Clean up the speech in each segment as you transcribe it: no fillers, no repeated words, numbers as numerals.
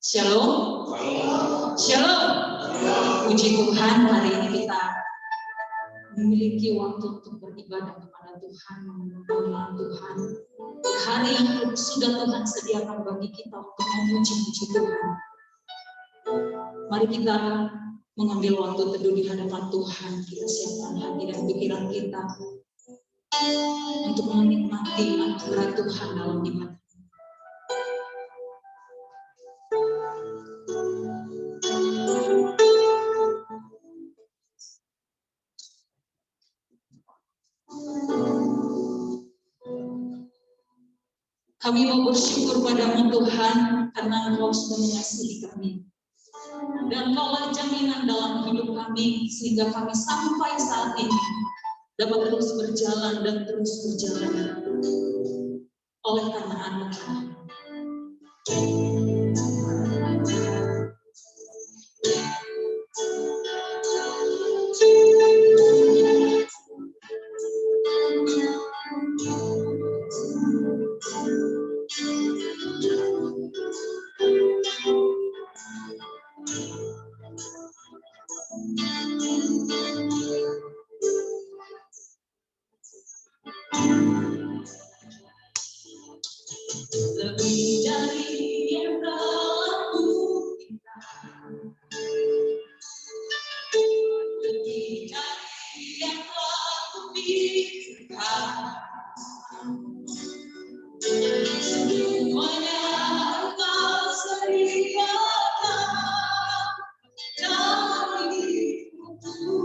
Shalom. Shalom. Puji Tuhan, hari ini kita memiliki waktu untuk beribadah kepada Tuhan, mengenal Tuhan. Hari yang sudah Tuhan sediakan bagi kita untuk memuji-muji Tuhan. Mari kita mengambil waktu teduh di hadapan Tuhan. Kita siapkan hati dan pikiran kita untuk menikmati anugerah Tuhan dalam ibadah. Kami mau bersyukur padamu Tuhan karena Engkau sudah mengasihi kami. Dan Engkaulah jaminan dalam hidup kami sehingga kami sampai saat ini dapat terus berjalan dan terus berjalan oleh karena anugerah. Lebih dari yang telah Tuhan, lebih dari yang telah Tuhan, semuanya Engkau sediakan dalam hidupku.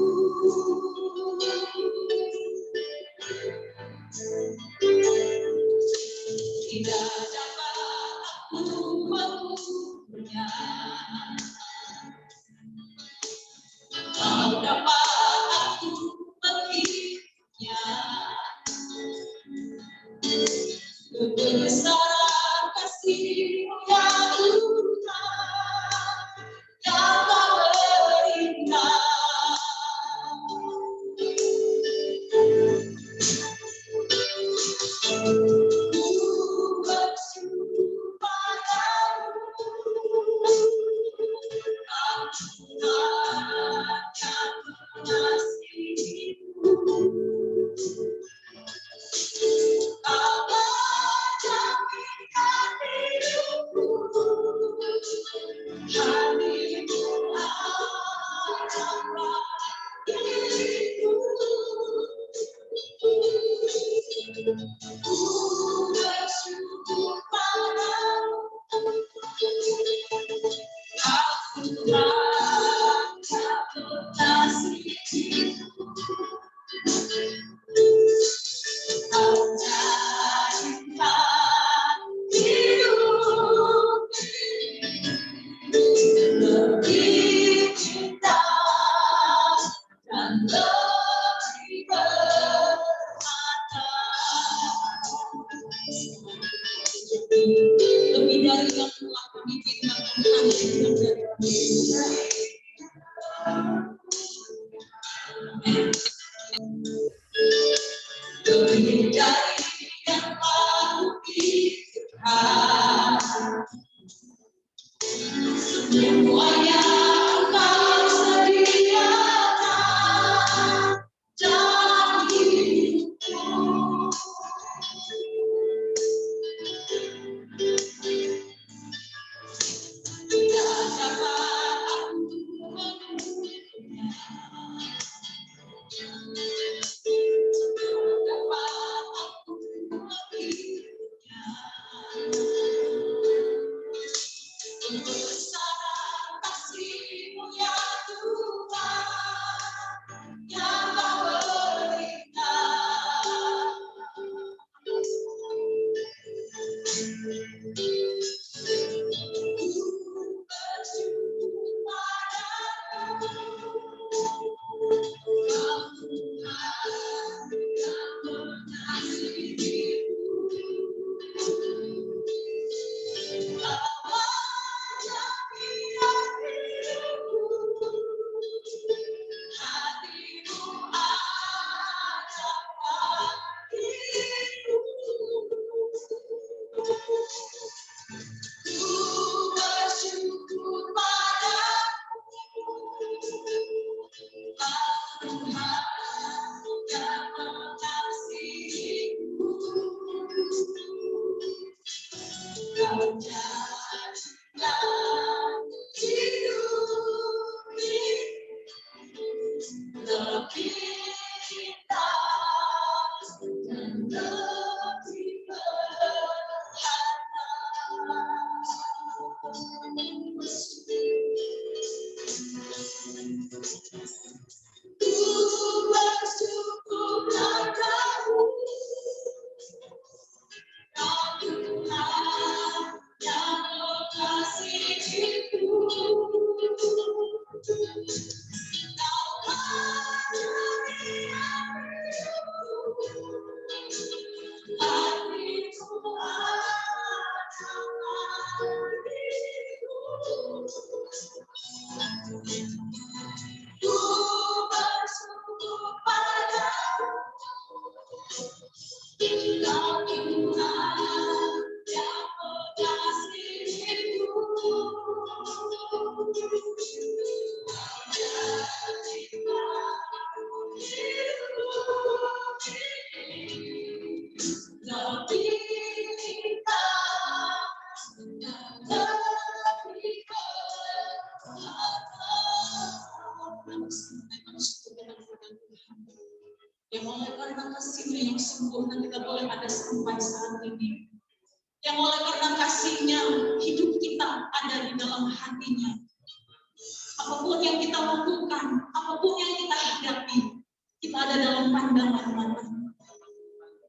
Tidak dapat aku mengukurnya, tak dapat aku menghitungnya. Kebesaran kasih-Mu yang Tuhan yang tak berimbang. lebih indah dan lebih bersyukur padamu, Kau Tuhan yang mengasihiku. Kau ajari hatiku adalah diriku. Ku bersyukur padamu, Kau Tuhan yang mengasihiku. Lebih cinta dan lebih yang oleh karena kasih-Nya yang sempurna kita boleh ada sampai saat ini. Yang oleh karena kasih-Nya hidup kita ada di dalam hati-Nya. Apapun yang kita lakukan, apapun yang kita hadapi, kita ada dalam pandangan mata.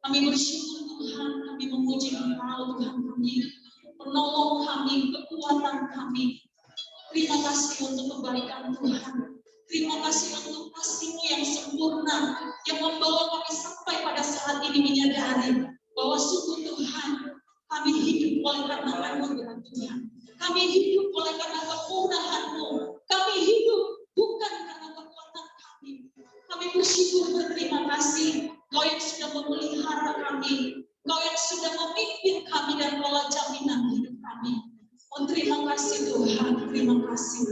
Kami bersyukur Tuhan, kami memuji Engkau Tuhan kami, penolong kami, kekuatan kami. Terima kasih untuk kebaikan Tuhan. Terima kasih untuk kasih-Nya yang sempurna, yang membawa kami sampai pada saat ini menyadari bahwa sungguh Tuhan, kami hidup oleh karena anugerah Tuhan. Kami hidup oleh karena kemurahan-Mu. Kami hidup bukan karena kekuatan kami. Kami bersyukur berterima kasih. Kau yang sudah memelihara kami. Kau yang sudah memimpin kami dan pola jaminan hidup kami. Oh, terima kasih Tuhan, terima kasih.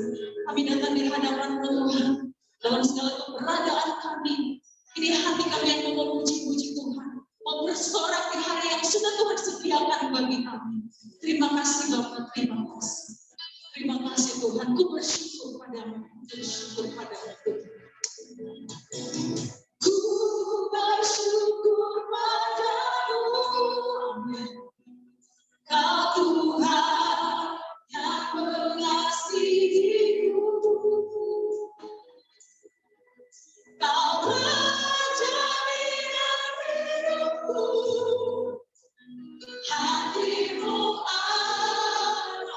Kami datang di hadapan Tuhan dalam segala keberadaan kami. Ini hati kami yang mau memuji-muji Tuhan, mau bersorak di hari yang sudah Tuhan sediakan bagi kami. Terima kasih Bapak, terima kasih. Terima kasih Tuhan, ku bersyukur padamu, bersyukur padamu. Ku bersyukur padamu, Kau Tuhan yang mengasihiku. Kau ajari hidupku, hatimu adalah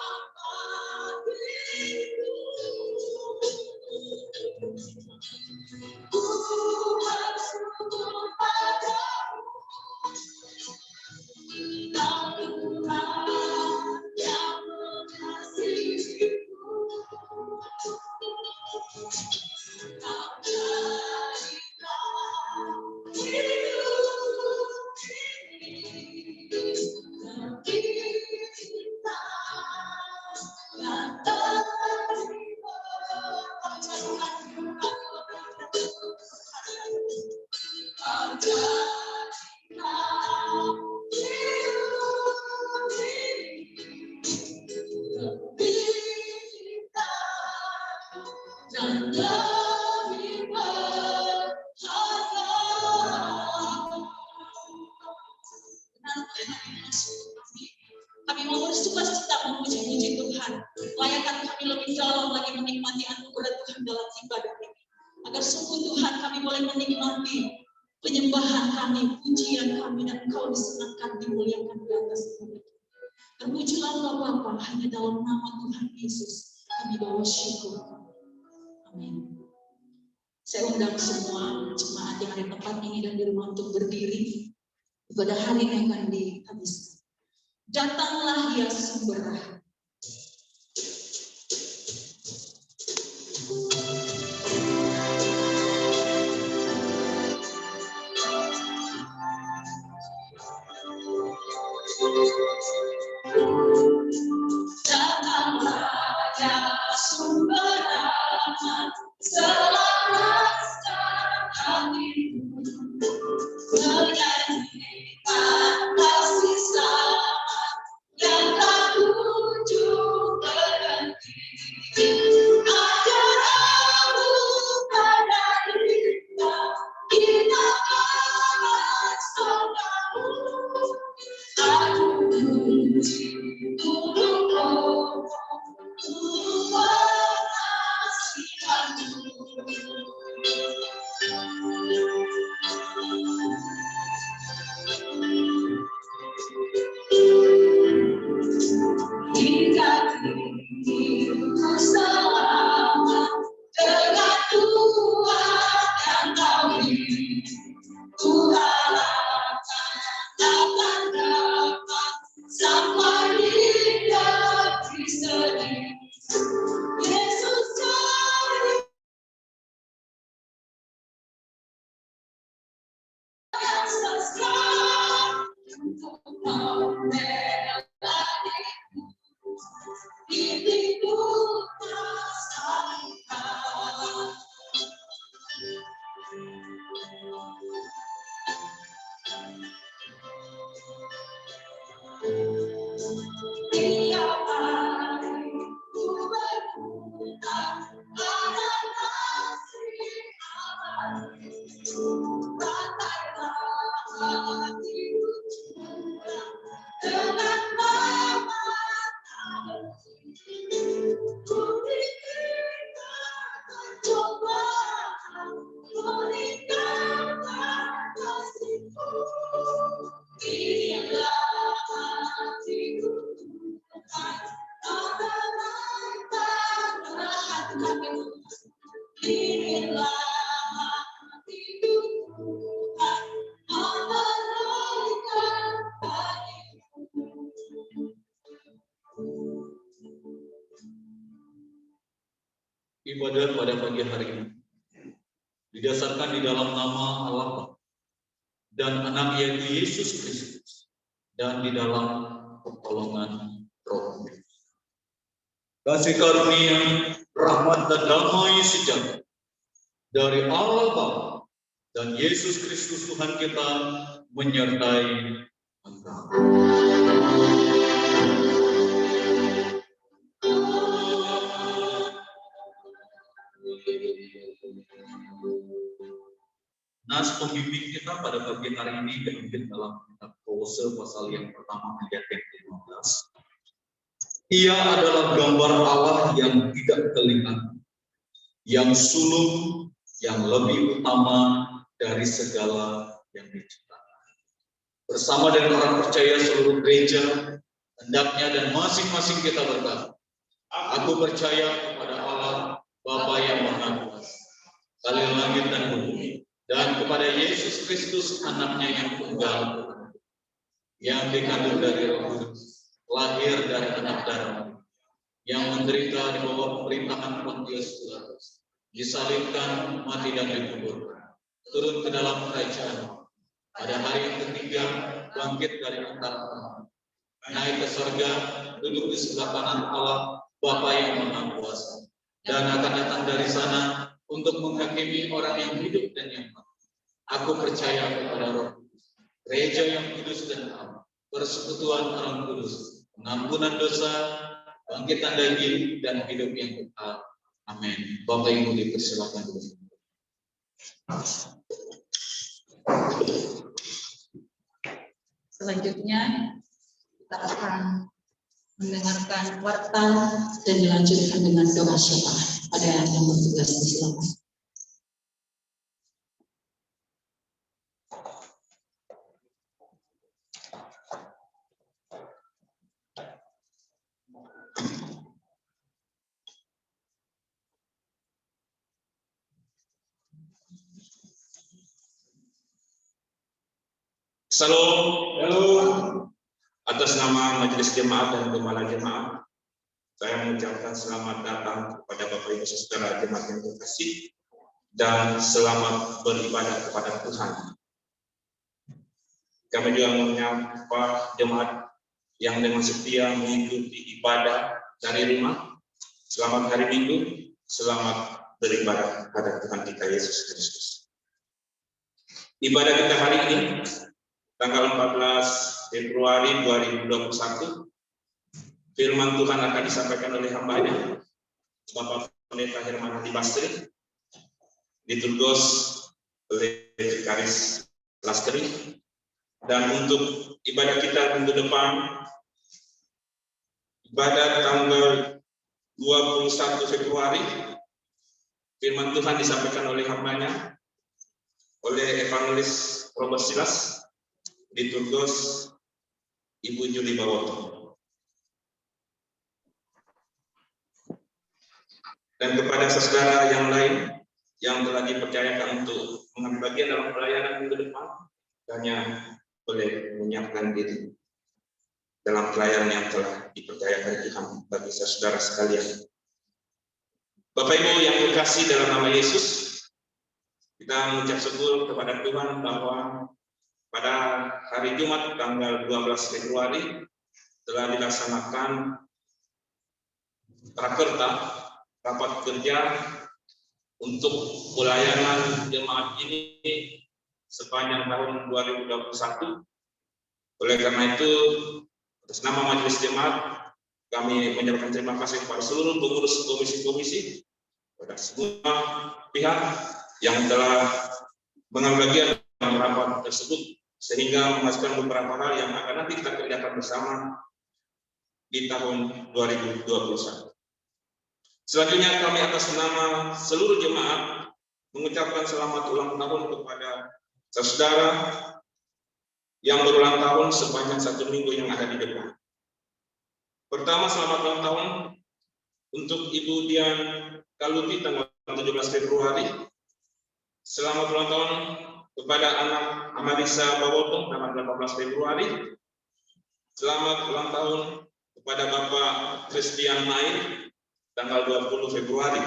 diriku. Ku bersyukur padamu, Kau Tuhan yang mengasihiku. Kau jadikan hidup ini lebih cinta dan lebih berkorban. Kau jadikan hidup ini lebih cinta dan lebih berharga. Kami mau bersukacita memuji-muji Tuhan. Layakan kami lebih dalam lagi menikmati anugerah Tuhan dalam ibadah ini. Agar sungguh Tuhan kami boleh menikmati penyembahan kami, pujian kami, dan Engkau disenangkan, dimuliakan di atas kami. Terpujilah Engkau Bapa, hanya dalam nama Tuhan Yesus kami bawa syukur. Amin. Saya undang semua jemaat yang ada di tempat ini dan di rumah untuk berdiri. Ibadah hari ini akan dihabiskan. Datanglah ya sumber rahmat. Datanglah ya sumber rahmat, selaraskan hatimu, menyanyikan kasih selamat yang tak Ibadah pada pagi hari ini didasarkan di dalam nama Allah dan anak yaitu Yesus Kristus dan di dalam pertolongan Roh Kudus. Kasih karunia, rahmat dan damai sejahtera dari Allah Bapa dan Yesus Kristus Tuhan kita menyertai engkau. Nas pembimbing kita pada pagi hari ini diambil dalam kitab Kolose pasal yang pertama ayat yang 15. Ia adalah gambar Allah yang tidak terlihat, yang sulung, yang lebih utama dari segala yang diciptakan. Bersama dengan orang percaya seluruh gereja, hendaknya dan masing-masing kita berkata, aku percaya kepada Allah, Bapa yang Maha Kuasa, Khalil langit dan bumi, dan kepada Yesus Kristus anaknya yang tunggal, yang dikandung dari Roh Kudus, lahir dari anak darah, yang menderita di bawah pemerintahan Pontius Pilatus, disalibkan, mati dan dikuburkan, turun ke dalam kerajaan, pada hari yang ketiga bangkit dari antara orang, naik ke surga, duduk di sebelah kanan Allah Bapa yang Maha Kuasa, dan akan datang dari sana untuk menghakimi orang yang hidup dan yang mati. Aku percaya kepada Roh Kudus, gereja yang kudus dan am, persekutuan orang kudus, pengampunan dosa, bangkitan daging dan hidup yang kekal. Amin. Bapak Ibu dipersilakan dulu. Selanjutnya kita akan mendengarkan warta dan dilanjutkan dengan doa syafaat. Pada yang bertugas silakan. Shalom. Atas nama Majelis Jemaat dan Gembala Jemaat, saya mengucapkan selamat datang kepada Bapak Ibu Saudara Jemaat yang terkasih dan selamat beribadah kepada Tuhan. Kami juga menyapa jemaat yang dengan setia mengikuti ibadah dari rumah. Selamat hari Minggu, selamat beribadah kepada Tuhan kita Yesus Kristus. Ibadah kita hari ini tanggal 14 Februari 2021, firman Tuhan akan disampaikan oleh hambanya, Bapak Pendeta Herman Hadi Basri, diturgos oleh Vikaris Laskeri. Dan untuk ibadah kita minggu depan, ibadah tanggal 21 Februari, firman Tuhan disampaikan oleh hambanya, oleh Evangelis Robert Silas, diturgos Ibu Juli Bawoto. Dan kepada saudara yang lain yang telah dipercayakan untuk mengambil bagian dalam pelayanan minggu depan, hanya boleh menyiapkan diri dalam pelayanan yang telah dipercayakan Tuhan bagi saudara sekalian. Bapak Ibu yang terkasih dalam nama Yesus, kita mengucap syukur kepada Tuhan bahwa pada hari Jumat tanggal 12 Februari telah dilaksanakan rakerta rapat kerja untuk pelayanan jemaat ini sepanjang tahun 2021. Oleh karena itu, atas nama Majelis Jemaat, kami menyampaikan terima kasih kepada seluruh pengurus komisi-komisi, kepada semua pihak yang telah mengambil bagian dalam rapat tersebut, sehingga menghasilkan beberapa hal yang akan nanti kita kerjakan bersama di tahun 2021. Selanjutnya kami atas nama seluruh jemaat mengucapkan selamat ulang tahun kepada saudara yang berulang tahun sepanjang 1 minggu yang ada di depan. Pertama, selamat ulang tahun untuk Ibu Dian Kaluti tanggal 17 Februari. Selamat ulang tahun kepada anak Amarisa Bawotong tanggal 18 Februari. Selamat ulang tahun kepada Bapak Christian Main tanggal 20 Februari.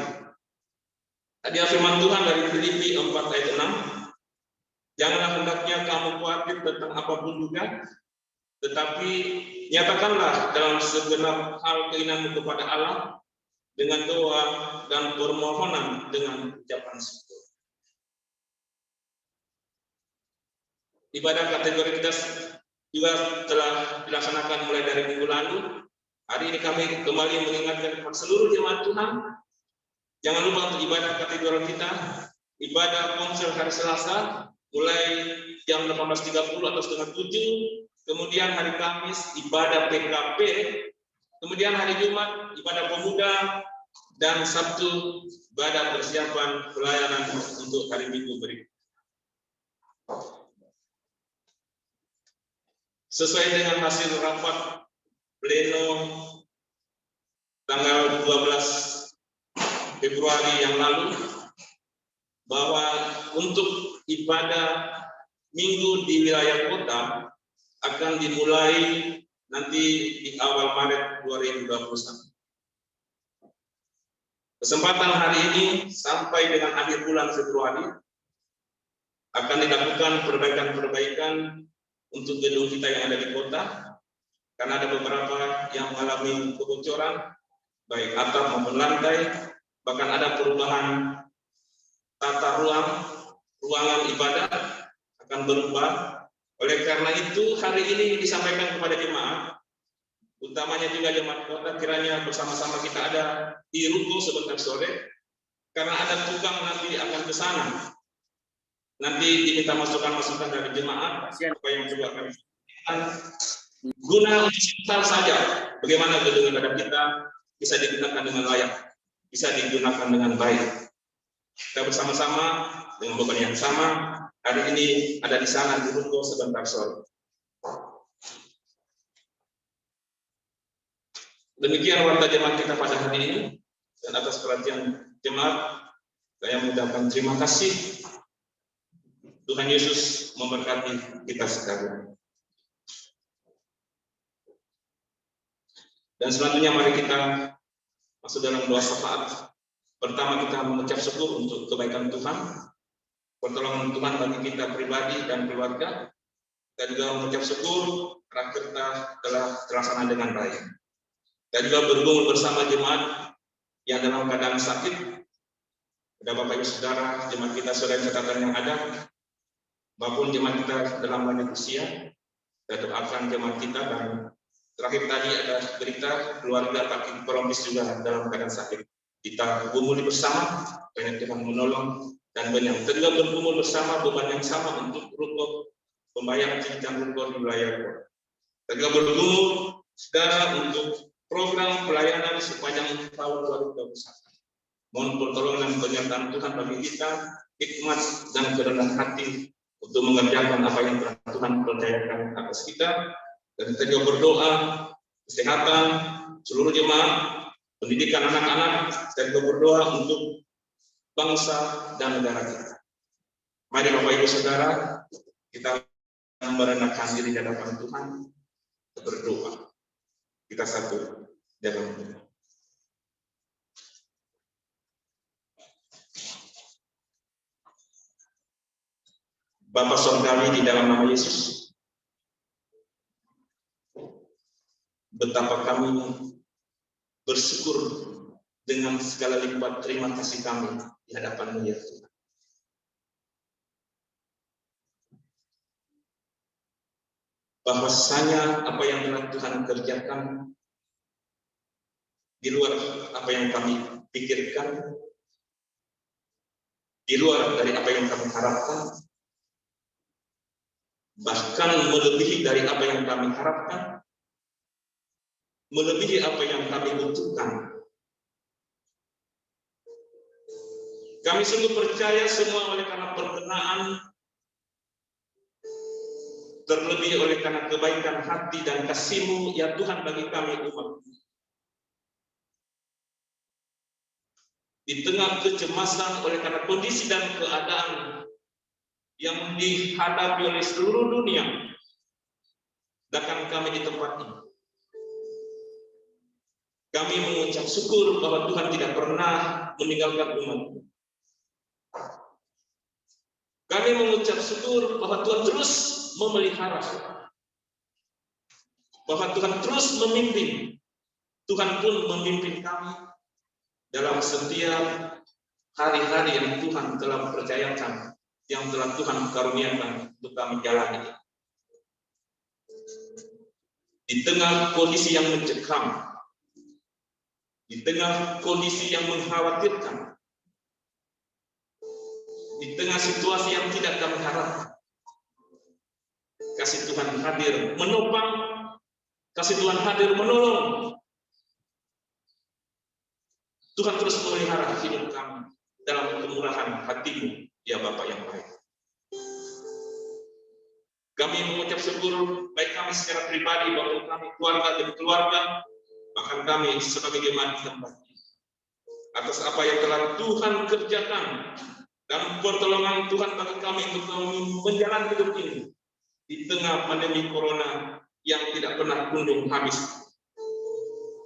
Tadi firman Tuhan dari Filipi 4 ayat 6. Janganlah hendaknya kamu khawatir tentang apapun juga, tetapi nyatakanlah dalam segenap hal keinginanmu kepada Allah dengan doa dan permohonan dengan ucapan syukur. Ibadah kategori kita juga telah dilaksanakan mulai dari minggu lalu. Hari ini kami kembali mengingatkan kepada seluruh jemaat Tuhan, jangan lupa untuk ibadah kategori kita, ibadah ponsel hari Selasa, mulai jam 18.30 atau setengah 7, kemudian hari Kamis ibadah PKP, kemudian hari Jumat ibadah pemuda, dan Sabtu ibadah persiapan pelayanan untuk hari Minggu berikut. Sesuai dengan hasil rapat pleno tanggal 12 Februari yang lalu, bahwa untuk ibadah minggu di wilayah kota akan dimulai nanti di awal Maret 2021. Kesempatan hari ini sampai dengan akhir bulan Februari akan dilakukan perbaikan-perbaikan untuk gedung kita yang ada di kota, karena ada beberapa yang mengalami kebocoran, baik atap maupun lantai, bahkan ada perubahan tata ruangan ibadah akan berubah. Oleh karena itu hari ini disampaikan kepada jemaat, utamanya juga jemaat kota, kiranya bersama-sama kita ada di ruko sebentar sore, karena ada tukang nanti akan ke sana. Nanti diminta masukan-masukan dari jemaat, apa yang juga kami guna untuk sebentar saja bagaimana gedung ibadah kita bisa digunakan dengan layak, bisa digunakan dengan baik. Kita bersama-sama dengan beban yang sama hari ini ada di sana di ruko sebentar sore. Demikian warta jemaat kita pada hari ini, dan atas perhatian jemaat saya mengucapkan terima kasih. Tuhan Yesus memberkati kita sekalian. Dan selanjutnya mari kita masuk dalam doa syafaat. Pertama kita mengucap syukur untuk kebaikan Tuhan, pertolongan Tuhan bagi kita pribadi dan keluarga. Kita juga mengucap syukur rakerta telah terlaksana dengan baik. Kita juga bergumul bersama jemaat yang dalam keadaan sakit. Ada Bapak Ibu Saudara, jemaat kita saudara catatan yang ada, maupun jemaat kita dalam banyak usia. Kita doakan jemaat kita, dan terakhir tadi ada berita keluarga Pak Kolombis juga dalam keadaan sakit. Kita bergumul bersama, banyak Tuhan menolong dan banyak. Kita juga bergumul bersama beban yang sama untuk ruko pembayaran cicilan ruko di wilayah kota. Kita juga bergumul saudara untuk program pelayanan sepanjang tahun 2021. Mohon pertolongan dan penyertaan Tuhan bagi kita, hikmat dan kerendahan hati untuk mengerjakan apa yang telah Tuhan percayakan atas kita. Dan kita juga berdoa kesehatan seluruh jemaat, pendidikan anak-anak, dan juga berdoa untuk bangsa dan negara kita. Mari Bapak Ibu Saudara, kita merendahkan diri di hadapan Tuhan, berdoa. Kita satu dalam doa. Bapa Sorgawi, di dalam nama Yesus, betapa kami bersyukur dengan segala lipat terima kasih kami di hadapan-Mu ya Tuhan. Bahwasanya apa yang telah Tuhan kerjakan di luar apa yang kami pikirkan, di luar dari apa yang kami harapkan, bahkan melebihi dari apa yang kami harapkan, melebihi apa yang kami butuhkan. Kami sungguh percaya semua oleh karena perkenaan, terlebih oleh karena kebaikan hati dan kasih-Mu ya Tuhan bagi kami umat. Di tengah kecemasan oleh karena kondisi dan keadaan yang dihadapi oleh seluruh dunia, bahkan kami di tempat ini, kami mengucap syukur bahwa Tuhan tidak pernah meninggalkan umat. Kami mengucap syukur bahwa Tuhan terus memelihara, bahwa Tuhan terus memimpin. Tuhan pun memimpin kami dalam setiap hari-hari yang Tuhan telah percayakan, yang telah Tuhan karuniakan untuk kami jalani. Di tengah kondisi yang mencekam, di tengah kondisi yang mengkhawatirkan, di tengah situasi yang tidak kami harapkan, kasih Tuhan hadir menopang, kasih Tuhan hadir menolong. Tuhan terus memelihara hidup kami dalam kemurahan hati-Mu, ya Bapa yang baik. Kami mengucap syukur, baik kami secara pribadi, maupun kami keluarga demi keluarga, bahkan kami sebagai jemaat di tempat ini, atas apa yang telah Tuhan kerjakan dan pertolongan Tuhan bagi kami untuk menjalani hidup ini di tengah pandemi Corona yang tidak pernah kunjung habis.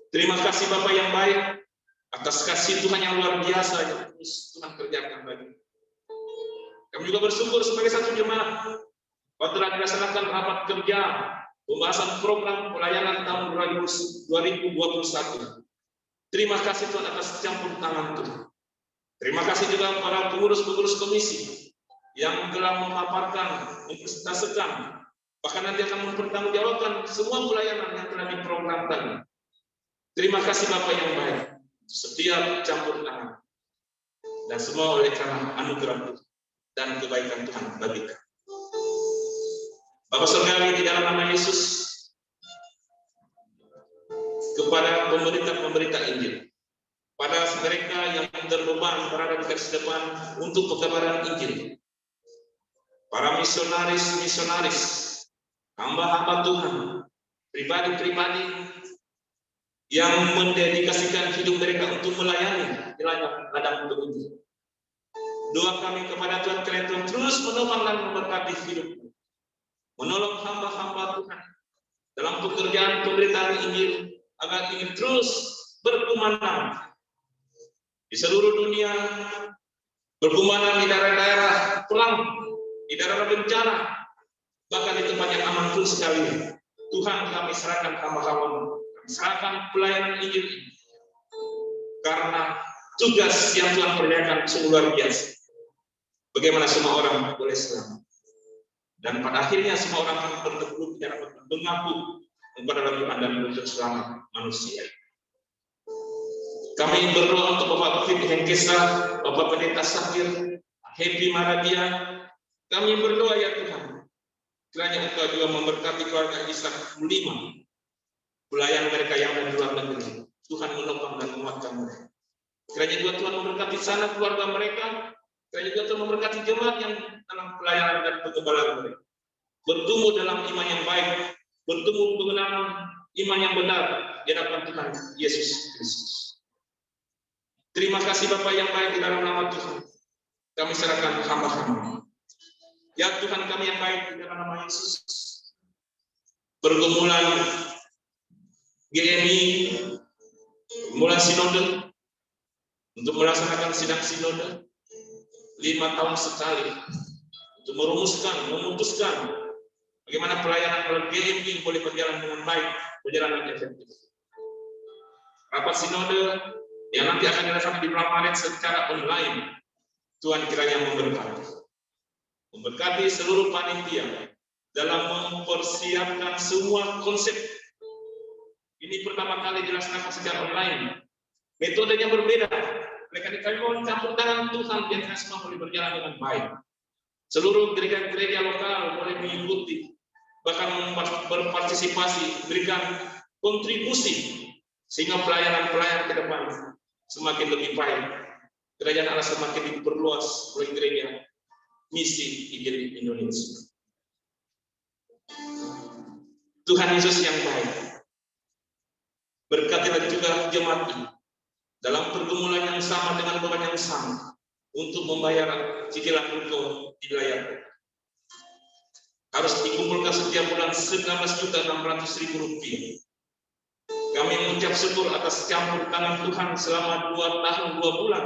Terima kasih Bapa yang baik atas kasih Tuhan yang luar biasa yang terus Tuhan kerjakan bagi kami. Juga bersyukur sebagai satu jemaat bahwa telah dilaksanakan rapat kerja pembahasan program pelayanan tahun 2021. Terima kasih Tuhan atas campur tangan Tuhan. Terima kasih juga para pengurus-pengurus komisi yang telah memaparkan, mempresentasikan, bahkan nanti akan mempertanggungjawabkan semua pelayanan yang telah diprogramkan. Terima kasih Bapak yang baik, setiap campur tangan, dan semua oleh karena anugerah dan kebaikan Tuhan bagi kami. Bapak Surgawi, di dalam nama Yesus, kepada pemberita-pemberita Injil, pada mereka yang berbeban berada di garis depan untuk pekabaran Injil, para misionaris, hamba-hamba Tuhan, pribadi-pribadi yang mendedikasikan hidup mereka untuk melayani di ladang Injil. Doa kami kepada Tuhan kiranya Tuhan terus menopang dan memberkati hidup, menolong hamba-hamba Tuhan dalam pekerjaan pemberitaan Injil agar ingin terus berkumandang di seluruh dunia, berkumandang di daerah-daerah perang, di daerah bencana, bahkan di tempat yang aman pun sekali. Tuhan, kami serahkan hamba-hamba-Mu, kami serahkan pelayanan Injil ini, karena tugas yang Tuhan percayakan sungguh luar biasa. Bagaimana semua orang boleh selamat, dan pada akhirnya semua orang akan berteguh tidak dapat mengaku kepada Tuhan dan menuntut selamat manusia. Kami berdoa untuk Bapak David Hengkesa, Bapak Pendeta Sakir, Happy Maradia. Kami berdoa ya Tuhan, kiranya Engkau juga memberkati keluarga Ishak 5, pelayan mereka yang ada di luar negeri. Tuhan menopang dan menguatkan mereka. Kiranya juga Tuhan memberkati sana keluarga mereka. Kiranya juga Tuhan memberkati jemaat yang dalam pelayanan dan pengembalaan mereka, bertumbuh dalam iman yang baik, bertumbuh pengenalan iman yang benar di hadapan Tuhan Yesus Kristus. Terima kasih Bapak yang baik, di dalam nama Tuhan kami serahkan hamba-Hamba. Ya Tuhan kami yang baik, di dalam nama Yesus, pergumulan GMI, pergumulan sinode, untuk melaksanakan sidang sinode 5 tahun sekali, untuk memutuskan bagaimana pelayanan GMI boleh berjalan dengan baik, berjalan dengan efektif. Rapat sinode yang nanti akan dilaksanakan di bulan Maret secara online, Tuhan kiranya memberkati seluruh panitia dalam mempersiapkan semua konsep. Ini pertama kali dilaksanakan secara online, metodenya berbeda. Oleh karena kami mohon campur tangan Tuhan biar semua boleh berjalan dengan baik. Seluruh gereja-gereja lokal boleh mengikuti, bahkan berpartisipasi, berikan kontribusi sehingga pelayanan ke depan semakin lebih baik. Kerajaan Allah semakin diperluas oleh gereja misi Injil Indonesia. Tuhan Yesus yang baik, berkatilah juga jemaat ini dalam pergumulan yang sama dengan beban yang sama untuk membayar cicilan ruko di wilayah harus dikumpulkan setiap bulan 19.600.000 rupiah. Kami mengucap syukur atas campur tangan Tuhan selama 2 tahun 2 bulan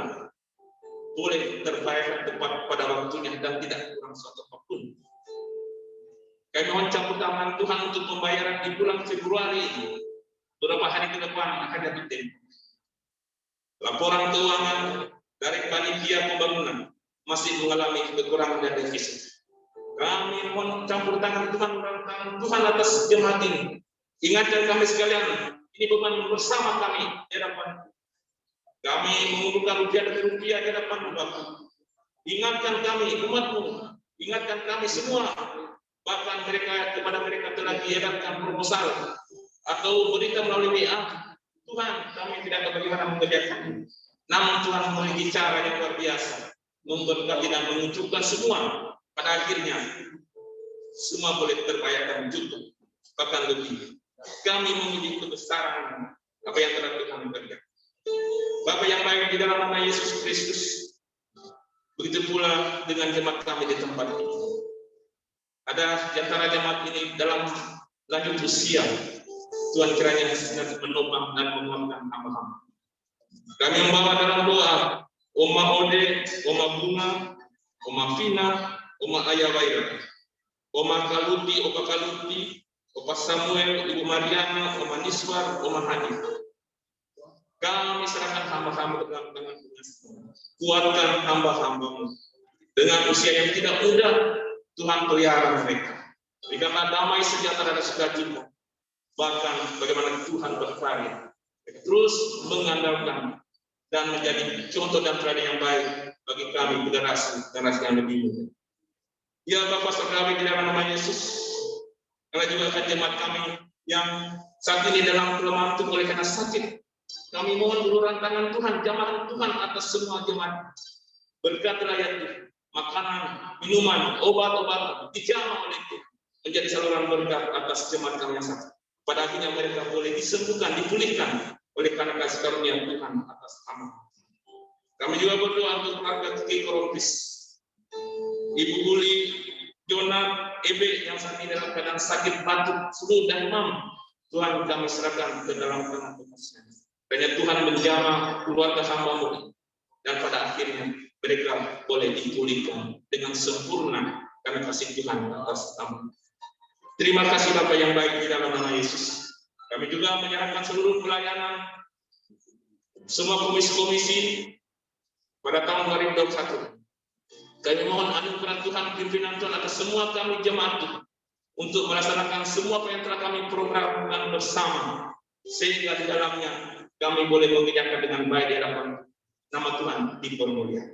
boleh terbayarkan tepat pada waktunya dan tidak kurang suatu apapun. Kami mohon campur tangan Tuhan untuk pembayaran di bulan Februari, beberapa hari ke depan akan jatuh tempo. Laporan keuangan dari panitia pembangunan masih mengalami kekurangan dan defisit. Kami mohon campur tangan Tuhan atas jemaat ini. Ingatkan kami sekalian, ini beban bersama kami di hadapan. Kami mengumpulkan rupiah demi rupiah di hadapan Bapa. Ingatkan kami, umat-Mu, ingatkan kami semua. Bahkan kepada mereka telah diadakan proposal atau berita melalui WA. Tuhan, kami tidak tahu bagaimana mengerjakan. Namun Tuhan memiliki cara yang luar biasa, memberkati dan menunjukkan semua. Pada akhirnya, semua boleh terbayarkan cukup, bahkan lebih. Kami memiliki kebesaran apa yang telah Tuhan kerjakan. Bapa yang baik di dalam nama Yesus Kristus, begitu pula dengan jemaat kami di tempat ini. Ada di antara jemaat ini dalam lanjut usia, Tuhan kiranya menopang dan menguatkan hamba-hamba. Kami membawa dalam doa Oma Ode, Oma Bunga, Oma Vina, Oma Ayawaira, Oma Kaluti, Opa Kaluti, Opa Samuel, Ibu Mariana, Oma Niswar, Oma Hadi. Kami serahkan hamba-hamba ke dalam tangan Tuhan. Kuatkan hamba-hamba-Mu dengan usia yang tidak mudah. Tuhan pelihara mereka. Berikanlah damai sejahtera dan sukacita. Bahkan bagaimana Tuhan berkarya. Terus mengandalkan dan menjadi contoh dan teladan yang baik bagi kami generasi yang lebih muda. Ya Bapak Saudara di dalam nama Yesus, karena juga akan jemaat kami yang saat ini dalam kelemahan itu oleh karena sakit. Kami mohon uluran tangan Tuhan, jamaah Tuhan atas semua jemaat. Berkatilah ya Tuhan. Makanan, minuman, obat-obatan dijamah oleh Tuhan menjadi saluran berkat atas jemaat kami yang sakit. Pada akhirnya mereka boleh disembuhkan, dipulihkan oleh karena kasih karunia Tuhan atas amal. Kami juga berdoa untuk keluarga Kiki Korompis, Ibu Uli, Jona, Ebe yang saat ini dalam keadaan sakit batuk, flu dan demam. Tuhan kami serahkan ke dalam tangan Tuhan. Hanya Tuhan menjamah keluarga hamba-Mu dan pada akhirnya mereka boleh dipulihkan dengan sempurna karena kasih Tuhan atas amal. Terima kasih Bapa yang baik di dalam nama Yesus. Kami juga menyerahkan seluruh pelayanan semua komisi-komisi pada tahun 2021. Kami mohon anugerah Tuhan, pimpinan Tuhan atas semua kami jemaat Tuhan untuk melaksanakan semua apa yang telah kami programkan bersama sehingga di dalamnya kami boleh mengerjakan dengan baik di hadapan nama Tuhan dipermuliakan.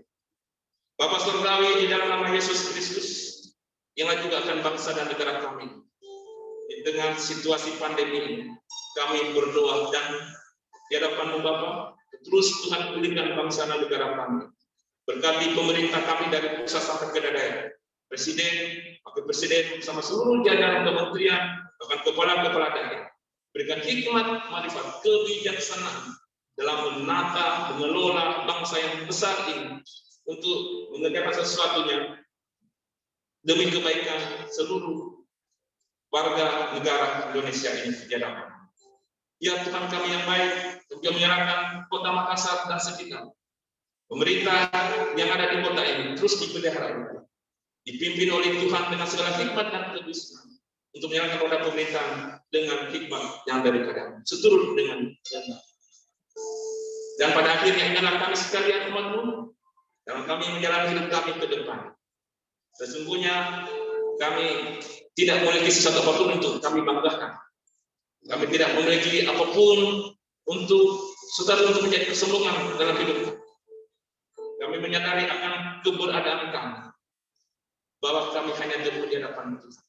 Bapak Surgawi di dalam nama Yesus Kristus, yang juga akan bangsa dan negara kami. Dengan situasi pandemi ini, kami berdoa dan di hadapan Bapak, terus Tuhan pulihkan bangsa dan negara kami. Berkati pemerintah kami dari pusat sampai ke daerah, Presiden, Wakil Presiden, bersama seluruh jajaran kementerian, bahkan kepala-kepala daerah. Berikan hikmat, marifat, kebijaksanaan dalam menata, mengelola bangsa yang besar ini, untuk mengerjakan sesuatunya demi kebaikan seluruh warga negara Indonesia ini di hadapan. Ya Tuhan kami yang baik, juga menyerahkan Kota Makassar dan sekitar. Pemerintah yang ada di kota ini terus dipelihara. dipimpin oleh Tuhan dengan segala hikmat dan kebijaksanaan untuk menjalankan roda pemerintahan dengan hikmat yang daripada seturut dengan kehendak. Dan pada akhirnya ingatlah kami sekalian umat-Mu dalam kami menjalani hidup kami ke depan. Sesungguhnya kami tidak memiliki sesuatu apapun untuk kami banggakan. Kami tidak memiliki apapun untuk menjadi kesombongan dalam hidup kami. Kami menyadari akan keberadaan kami, bahwa kami hanya debu di hadapan Tuhan.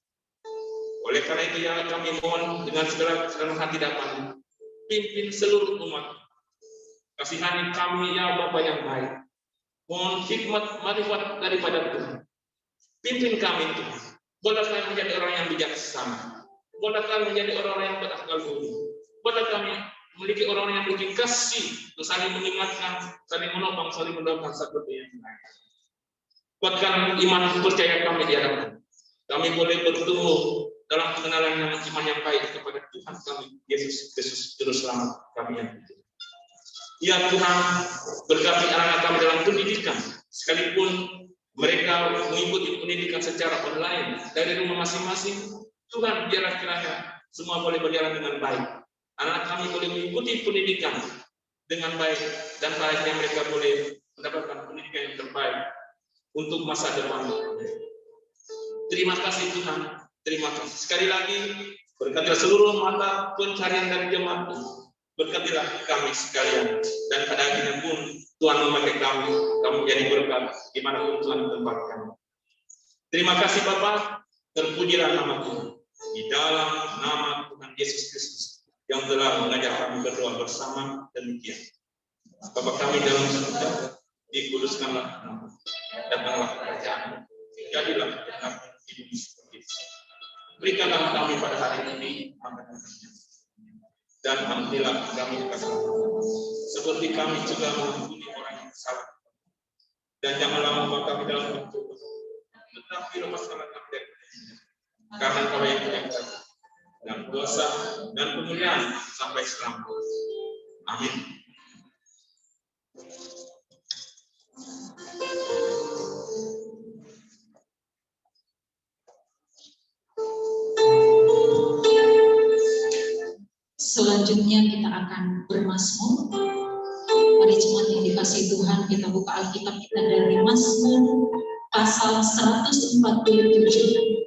Oleh karena itu ya kami mohon dengan segala hati dan pimpin seluruh umat. Kasihani kami ya Bapa yang baik. Mohon hikmat marifat daripada Tuhan. Pimpin kami Tuhan. Buatlah kami menjadi orang yang bijaksana. Buatlah kami menjadi orang-orang yang berakal budi. Buatlah kami memiliki orang yang memiliki kasih untuk saling mengingatkan, saling menopang, saling mendoakan seperti yang lain. Kuatkan iman percaya kami di hadapan. Kami boleh bertumbuh dalam pengenalan yang iman yang baik kepada Tuhan kami, Yesus Kristus, Juru Selamat kami yang hidup. Ya Tuhan, berkati anak-anak kami dalam pendidikan, sekalipun mereka mengikuti pendidikan secara online dari rumah masing-masing. Tuhan, biarlah kiranya semua boleh berjalan dengan baik. Anak kami boleh mengikuti pendidikan dengan baik dan baiknya mereka boleh mendapatkan pendidikan yang terbaik untuk masa depan. Terima kasih Tuhan, terima kasih. Sekali lagi, berkatilah seluruh mata pencarian dari jemaat. Berkatilah kami sekalian, dan pada akhirnya pun Tuhan memakai kami menjadi berkat dimanapun Tuhan tempatkan. Terima kasih Bapa, terpujilah nama Tuhan. Di dalam nama Tuhan Yesus Kristus yang telah mengajak kami berdoa bersama demikian. Bapa kami dalam surga, dikuduskanlah nama, datanglah kerajaan, jadilah kehendak di bumi seperti itu. Berikanlah kami pada hari ini makanan kami, dan ampunilah kami kesalahan, seperti kami juga mengampuni orang yang salah. Dan janganlah membawa kami dalam pencobaan, tetapi lepaskanlah kami dari kehancuran. Karena Kau yang punya kuasa dan dosa dan kemuliaan sampai selamanya. Amin. Selanjutnya kita akan bermazmur. Mari jemaat yang dikasihi Tuhan, kita buka Alkitab kita dari Mazmur pasal 147.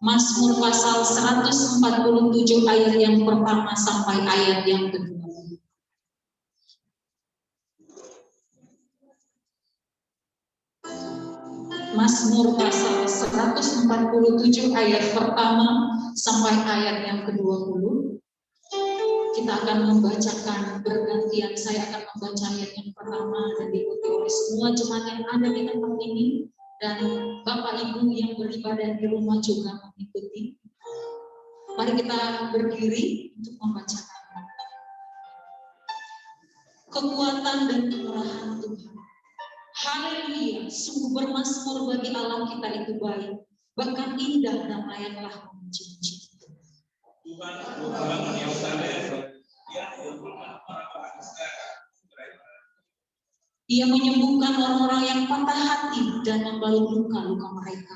Mazmur pasal 147 ayat yang pertama sampai ayat yang kedua. Mazmur pasal 147 ayat pertama sampai ayat yang ke-20. Kita akan membacakan bergantian. Saya akan membaca ayat yang pertama dan diikuti oleh semua jemaat yang ada di tempat ini, dan Bapak Ibu yang beribadah di rumah juga mengikuti. Mari kita berdiri untuk membacakan. Kekuatan dan kemurahan Tuhan. Haleluya, sungguh bermazmur bagi Allah kita itu baik, bahkan indah dan layaklah memuji. Tuhan yang Ia menyembuhkan orang-orang yang patah hati dan membalut luka-luka mereka.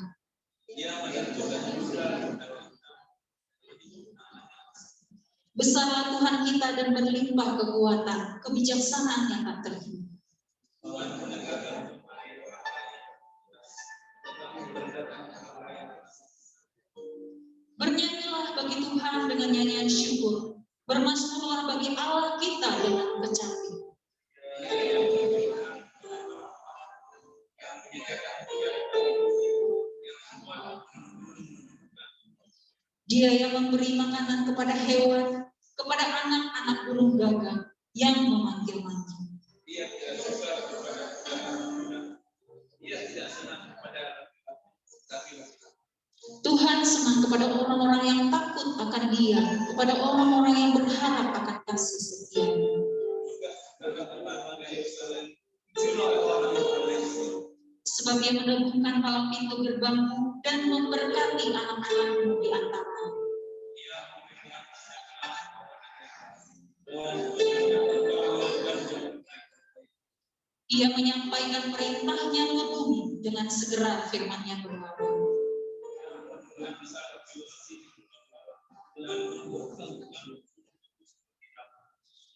Besarlah Tuhan kita dan berlimpah kekuatan, kebijaksanaan yang tak terhingga. Bernyanyilah bagi Tuhan dengan nyanyian syukur. Bermazmurlah bagi Allah kita dengan kecapi. Dia yang memberi makanan kepada hewan, kepada anak-anak burung gagak yang memanggil-manggil. Tuhan senang kepada orang-orang yang takut akan Dia, kepada orang-orang yang berharap akan kasih setia-Nya. Sebab Dia meneguhkan palang pintu gerbangmu dan memberkati anak-anakmu di antara. Ia menyampaikan perintahnya ke bumi dengan segera firman-Nya berlalu.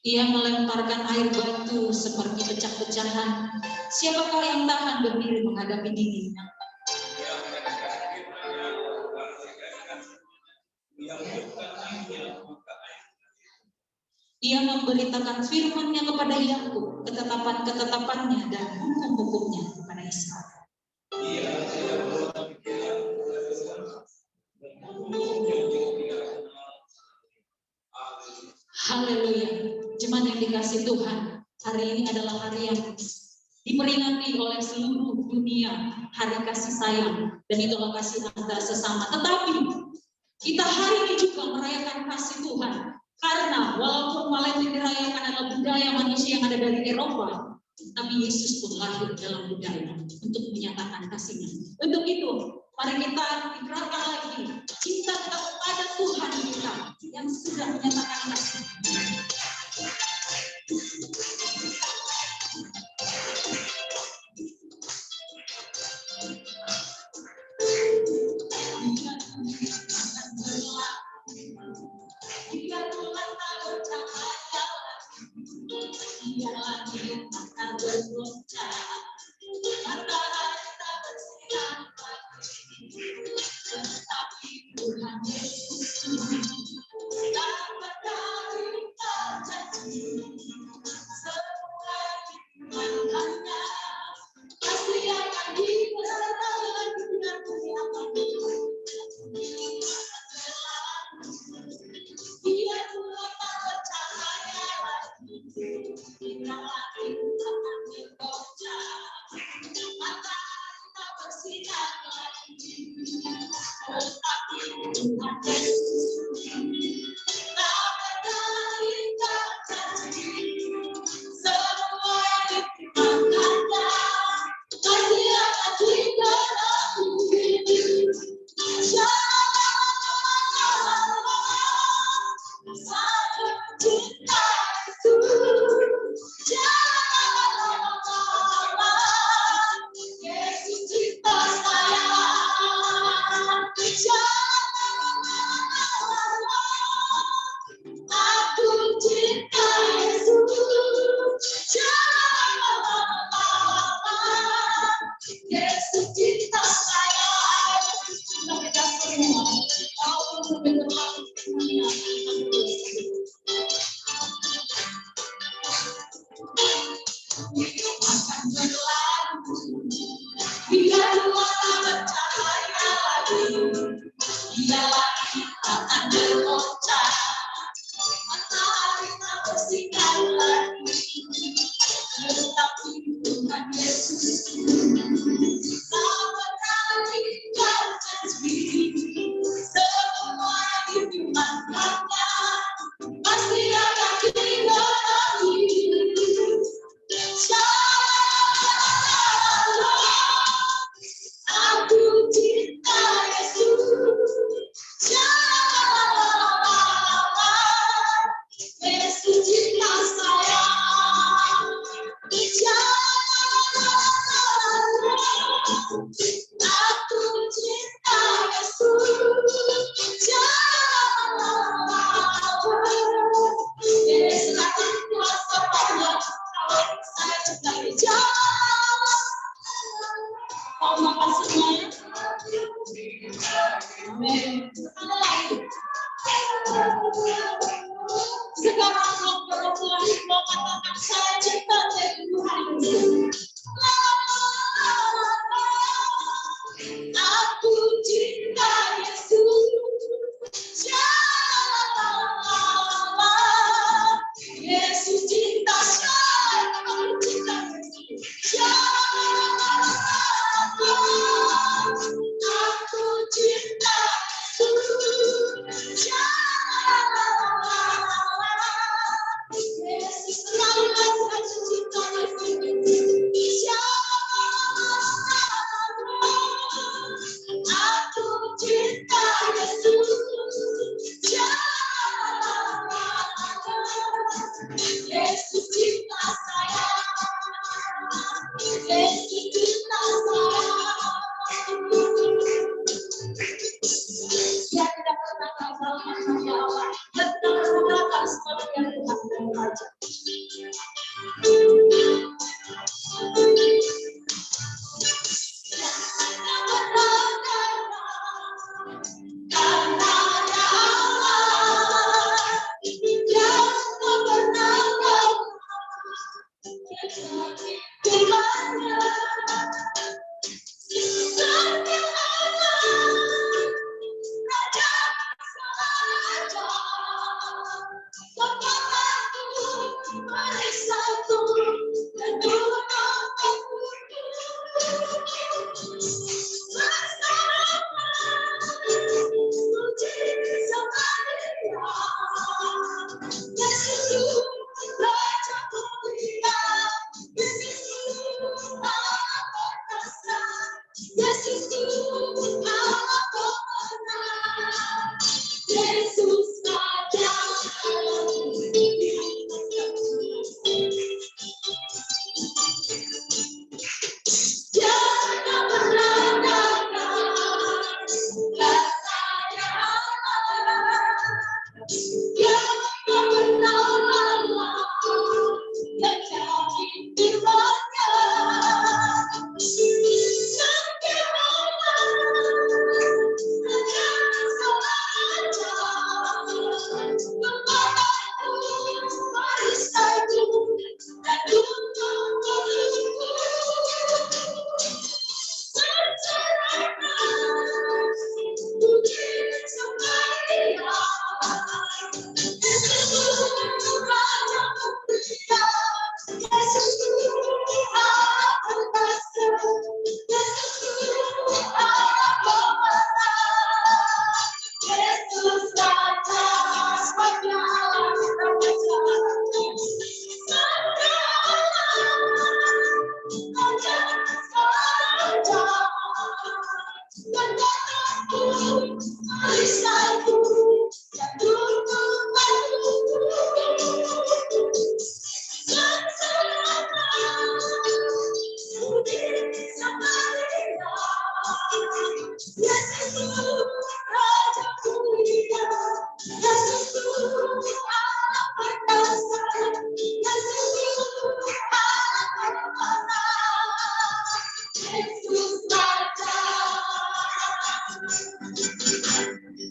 Ia melemparkan air batu seperti pecah-pecahan. Siapakah yang tahan berdiri menghadapi dirinya? Ia memberitakan firman-Nya kepada Yakub, ketetapan-ketetapannya dan hukum-hukumnya kepada Israel. Haleluya. Jemaat yang dikasih Tuhan, hari ini adalah hari yang diperingati oleh seluruh dunia, hari kasih sayang, dan itulah kasih antar sesama. Tetapi kita hari ini juga merayakan kasih Tuhan, karena walaupun Valentine dirayakan adalah budaya manusia yang ada dari Eropa, tapi Yesus pun lahir dalam budaya untuk menyatakan kasih-Nya. Untuk itu, mari kita ikrarkan lagi cinta kita kepada Tuhan kita yang sudah menyatakan kasih.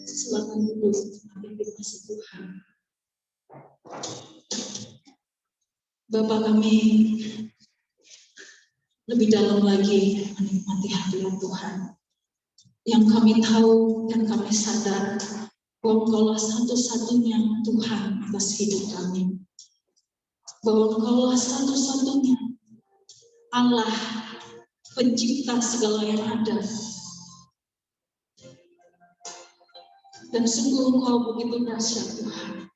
Silakan dulu menikmati kasih Tuhan. Bapa kami lebih dalam lagi menikmati hadirat Tuhan. Yang kami tahu dan kami sadar bahwa Engkaulah satu-satunya Tuhan atas hidup kami. Bahwa Engkaulah satu-satunya Allah pencipta segala yang ada. Dan sungguh Engkau begitu dahsyat Tuhan.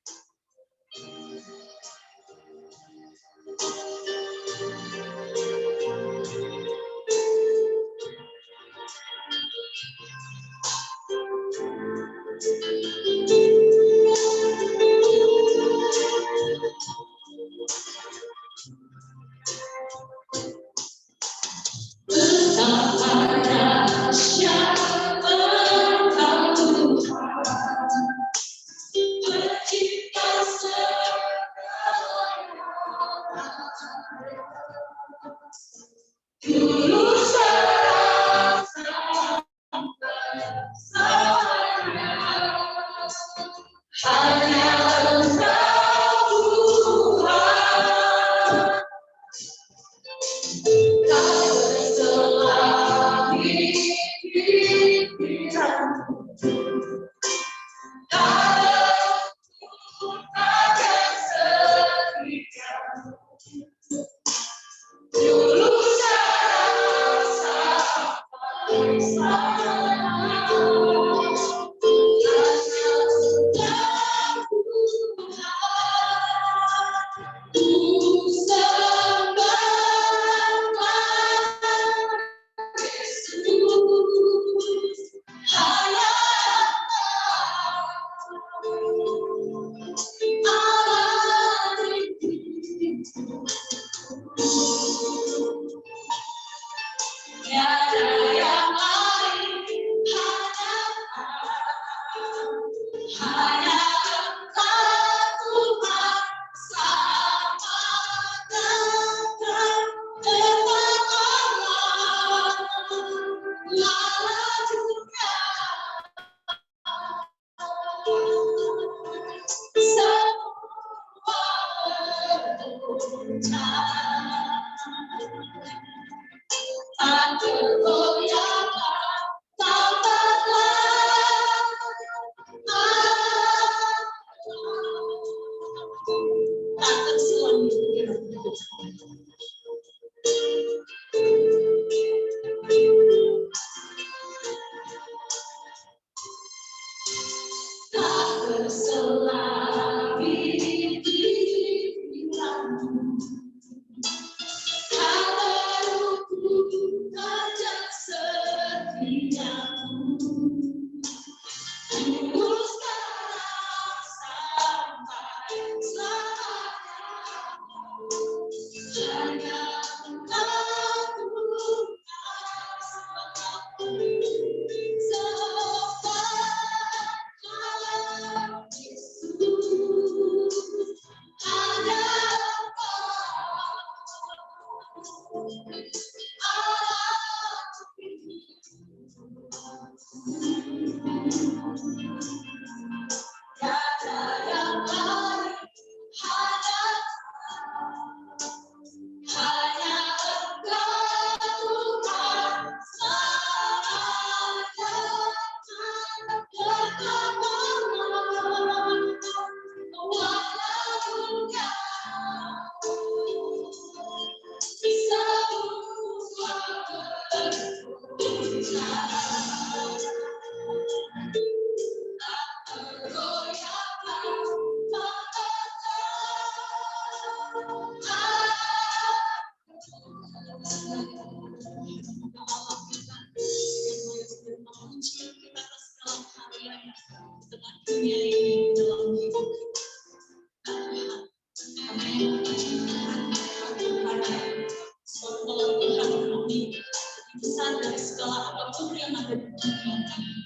ada di dunia ini.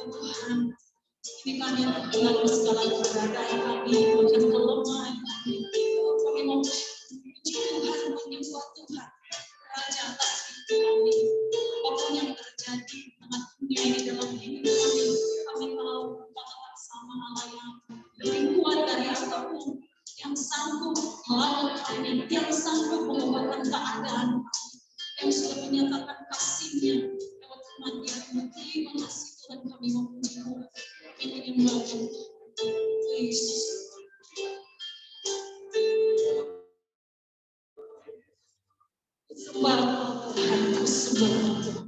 Tuhan, ini kami mengenal segala keberadaan kami, bahkan kelemahan kami. Kami mau puji Tuhan, menyembah Tuhan, Raja atas hidup kami. Apapun yang terjadi dengan dunia ini dalam hidup kami tahu Bapa sama Allah yang lebih kuat dari apapun, yang sanggup melawan kami, yang sanggup mengubahkan keadaan kami, yang sudah menyatakan kasih-Nya lewat kematian-Nya. Terima kasih Tuhan, kami memuji Tuhan. Kami menyembah Tuhan. Yesus. Sembah Tuhan, sembah Tuhan.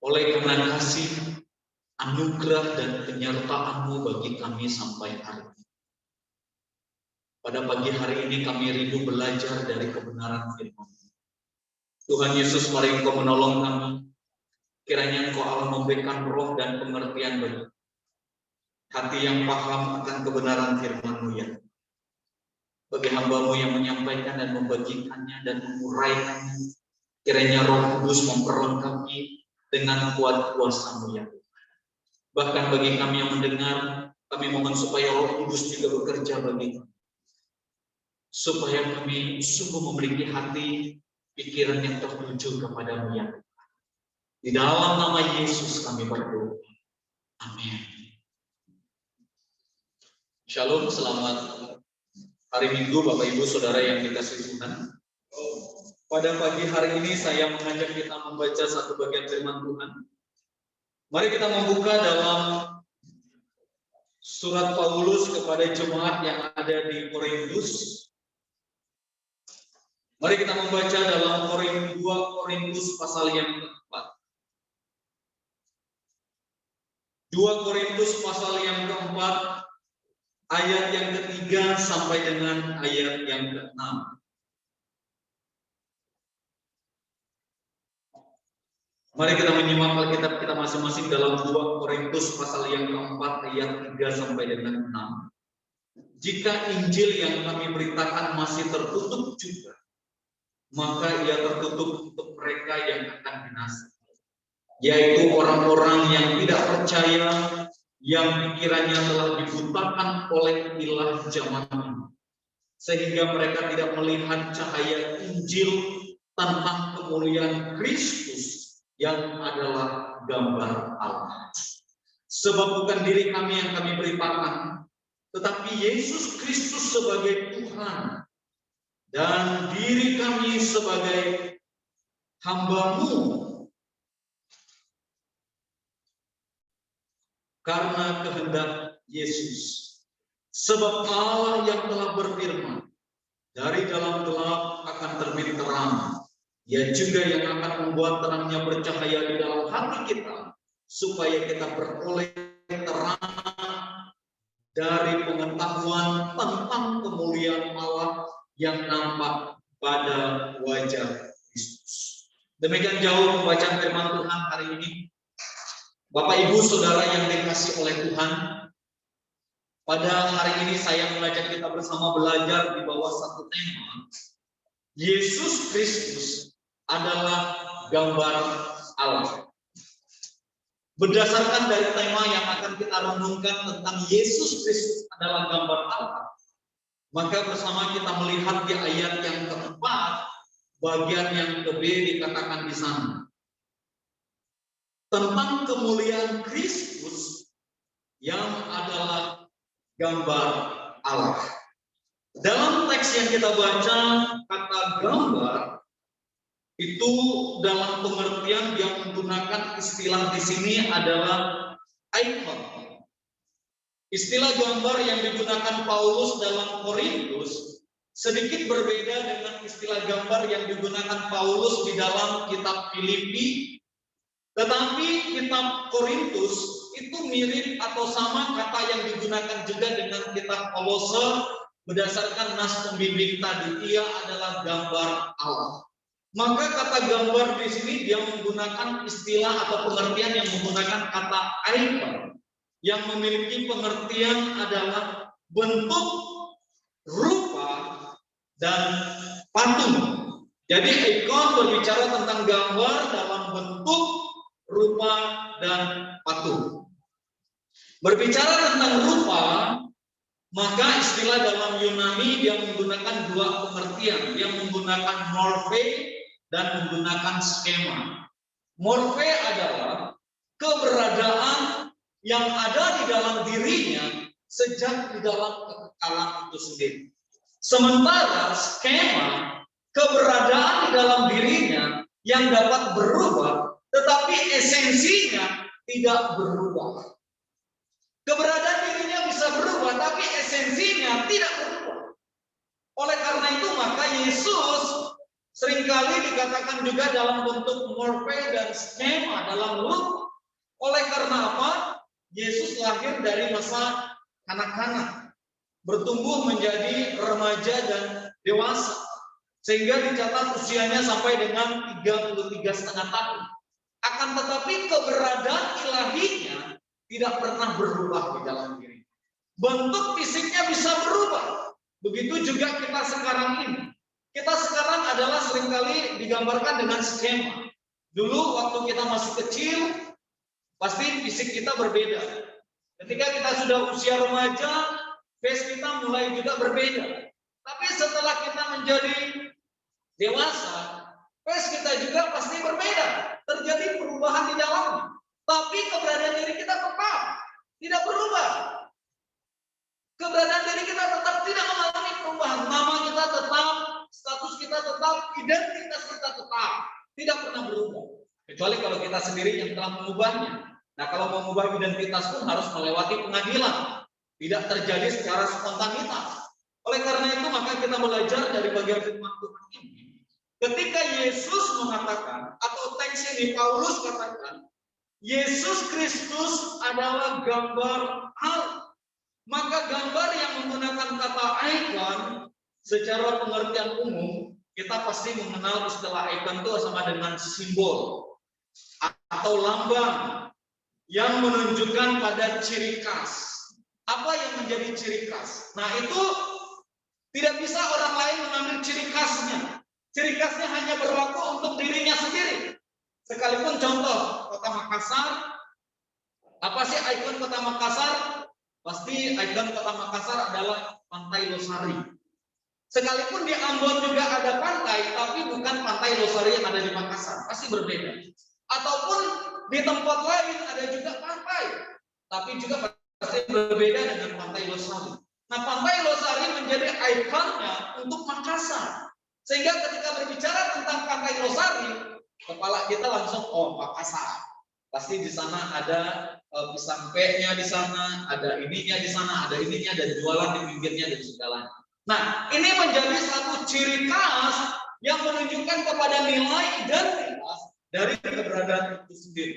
Oleh karena kasih, anugerah dan penyertaan-Mu bagi kami sampai hari ini. Pada pagi hari ini kami rindu belajar dari kebenaran firman. Tuhan Yesus, mari Engkau menolong kami. Kiranya Engkau Allah memberikan roh dan pengertian bagi hati yang paham akan kebenaran firman-Mu ya. Bagi hamba-Mu yang menyampaikan dan membagikannya dan menguraikannya, kiranya Roh Kudus memperlengkapi dengan kuat kuasa-Mu ya. Bahkan bagi kami yang mendengar, kami mohon supaya Roh Kudus juga bekerja bagi kami. Supaya kami sungguh memiliki hati, pikiran yang tertuju kepada-Mu ya. Di dalam nama Yesus kami berdoa. Amin. Shalom, selamat hari Minggu Bapak Ibu Saudara yang dikasihi Tuhan. Pada pagi hari ini saya mengajak kita membaca satu bagian firman Tuhan. Mari kita membuka dalam surat Paulus kepada jemaat yang ada di Korintus. Mari kita membaca dalam 2 Korintus pasal yang keempat. 2 Korintus pasal yang keempat, ayat yang ketiga sampai dengan ayat yang ke-6. Mari kita menyimak Alkitab kita masing-masing dalam 2 Korintus pasal yang keempat ayat 3 sampai dengan 6. Jika Injil yang kami beritakan masih tertutup juga, maka ia tertutup untuk mereka yang akan binasa, yaitu orang-orang yang tidak percaya, yang pikirannya telah dibutakan oleh ilah zaman ini, sehingga mereka tidak melihat cahaya Injil tentang kemuliaan Kristus yang adalah gambar Allah. Sebab bukan diri kami yang kami beritakan, tetapi Yesus Kristus sebagai Tuhan, dan diri kami sebagai hamba-Mu. Karena kehendak Yesus. Sebab Allah yang telah berfirman, dari dalam gelap akan terbit terang. Ia juga yang akan membuat terangnya bercahaya di dalam hati kita, supaya kita beroleh terang dari pengetahuan tentang kemuliaan Allah yang nampak pada wajah Kristus. Demikian jauh pembacaan firman Tuhan hari ini. Bapak Ibu Saudara yang dikasihi oleh Tuhan, pada hari ini saya mengajak kita bersama belajar di bawah satu tema, Yesus Kristus adalah gambar Allah. berdasarkan dari tema yang akan kita renungkan tentang Yesus Kristus adalah gambar Allah, maka bersama kita melihat di ayat yang keempat, bagian yang ke B dikatakan di sana tentang kemuliaan Kristus yang adalah gambar Allah. Dalam teks yang kita baca, kata gambar itu dalam pengertian yang menggunakan istilah di sini adalah icon. Istilah gambar yang digunakan Paulus dalam Korintus sedikit berbeda dengan istilah gambar yang digunakan Paulus di dalam kitab Filipi. Tetapi kitab Korintus itu mirip atau sama kata yang digunakan juga dengan kitab Kolose berdasarkan nas pembimbing tadi, ia adalah gambar Allah. Maka kata gambar di sini dia menggunakan istilah atau pengertian yang menggunakan kata icon yang memiliki pengertian adalah bentuk, rupa, dan patung. Jadi icon berbicara tentang gambar dalam bentuk, rupa, dan patung. Berbicara tentang rupa, maka istilah dalam Yunani dia menggunakan dua pengertian. Dia menggunakan morphe dan menggunakan skema. Morphe adalah keberadaan yang ada di dalam dirinya sejak di dalam kekekalan itu sendiri. Sementara skema, keberadaan di dalam dirinya yang dapat berubah, tetapi esensinya tidak berubah. Keberadaan dirinya bisa berubah, tapi esensinya tidak berubah. Oleh karena itu, maka Yesus seringkali dikatakan juga dalam bentuk morphe dan skema dalam rupa. Oleh karena apa? Yesus lahir dari masa kanak-kanak, bertumbuh menjadi remaja dan dewasa, sehingga dicatat usianya sampai dengan 33,5 tahun. Akan tetapi keberadaan ilahinya tidak pernah berubah di dalam diri. Bentuk fisiknya bisa berubah. Begitu juga kita sekarang ini. Kita sekarang adalah seringkali digambarkan dengan skema. Dulu waktu kita masih kecil, pasti fisik kita berbeda. Ketika kita sudah usia remaja, face kita mulai juga berbeda. Tapi setelah kita menjadi dewasa, face kita juga pasti berbeda. Terjadi perubahan di dalamnya. Tapi keberadaan diri kita tetap tidak berubah. Keberadaan diri kita tetap tidak mengalami perubahan. Nama kita tetap, status kita tetap, identitas kita tetap. Tidak pernah berubah. Kecuali kalau kita sendiri yang telah mengubahnya. Nah, kalau mengubah identitas pun harus melewati pengadilan. Tidak terjadi secara spontanitas. Oleh karena itu, maka kita belajar dari bagian firman Tuhan ini. Ketika Yesus mengatakan, atau teks ini Paulus katakan, Yesus Kristus adalah gambar Allah. Maka gambar yang menggunakan kata icon secara pengertian umum, kita pasti mengenal istilah icon itu sama dengan simbol atau lambang yang menunjukkan pada ciri khas. Apa yang menjadi ciri khas? Nah, itu tidak bisa orang lain mengambil ciri khasnya. Ciri khasnya hanya berlaku untuk dirinya sendiri. Sekalipun contoh Kota Makassar, apa sih ikon Kota Makassar? Pasti ikon Kota Makassar adalah Pantai Losari. Sekalipun di Ambon juga ada pantai, tapi bukan Pantai Losari yang ada di Makassar, pasti berbeda. Ataupun di tempat lain ada juga pantai, tapi juga pasti berbeda dengan Pantai Losari. Nah, Pantai Losari menjadi ikonnya untuk Makassar. Sehingga ketika berbicara tentang Pantai Losari, kepala kita langsung, oh, Makassar. Pasti di sana ada pisang pe-nya di sana, ada ininya di sana, ada ininya, dan jualan di pinggirnya dan segalanya. Nah, ini menjadi satu ciri khas yang menunjukkan kepada nilai identitas dari keberadaan itu sendiri.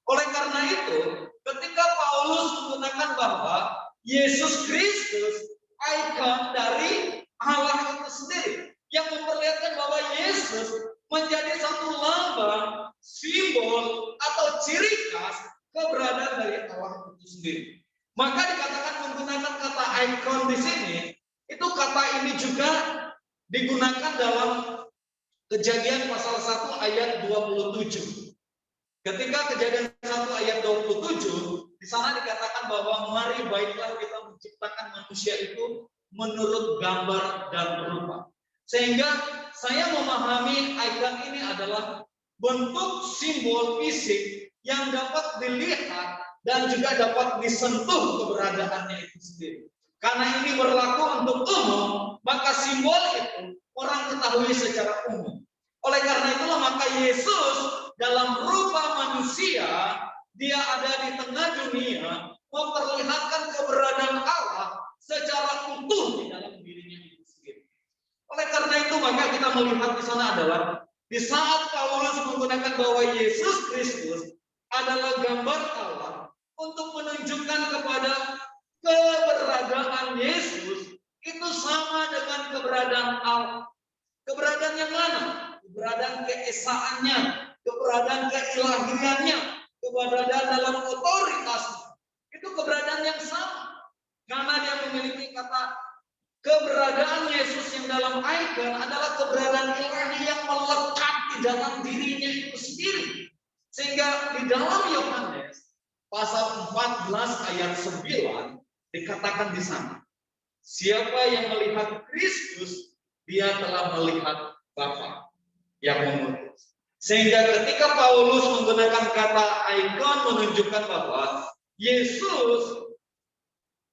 Oleh karena itu, ketika Paulus menggunakan bahwa Yesus Kristus ikon dari Allah itu sendiri, yang memperlihatkan bahwa Yesus menjadi satu lambang, simbol, atau ciri khas keberadaan dari Allah itu sendiri. Maka dikatakan menggunakan kata icon di sini, itu kata ini juga digunakan dalam Kejadian pasal 1 ayat 27. Ketika Kejadian 1 ayat 27, di sana dikatakan bahwa mari baiklah kita menciptakan manusia itu menurut gambar dan rupa. Sehingga saya memahami icon ini adalah bentuk simbol fisik yang dapat dilihat dan juga dapat disentuh keberadaannya itu sendiri. Karena ini berlaku untuk umum, maka simbol itu orang ketahui secara umum. Oleh karena itulah maka Yesus dalam rupa manusia, dia ada di tengah dunia, memperlihatkan keberadaan Allah secara utuh di dalam dirinya itu sendiri. Oleh karena itu maka kita melihat di sana adalah di saat Paulus menggunakan bahwa Yesus Kristus adalah gambar Allah untuk menunjukkan kepada keberadaan Yesus itu sama dengan keberadaan Allah. Keberadaan yang mana? Keberadaan keesaannya, keberadaan keilahiannya, keberadaan dalam otoritasnya. Itu keberadaan yang sama. Karena dia memiliki kata keberadaan Yesus yang dalam icon adalah keberadaan ilahi yang melekat di dalam dirinya itu sendiri. Sehingga di dalam Yohanes pasal 14 ayat 9 dikatakan di sana, siapa yang melihat Kristus, dia telah melihat Bapa yang mengutus. Sehingga ketika Paulus menggunakan kata ikon menunjukkan bahwa Yesus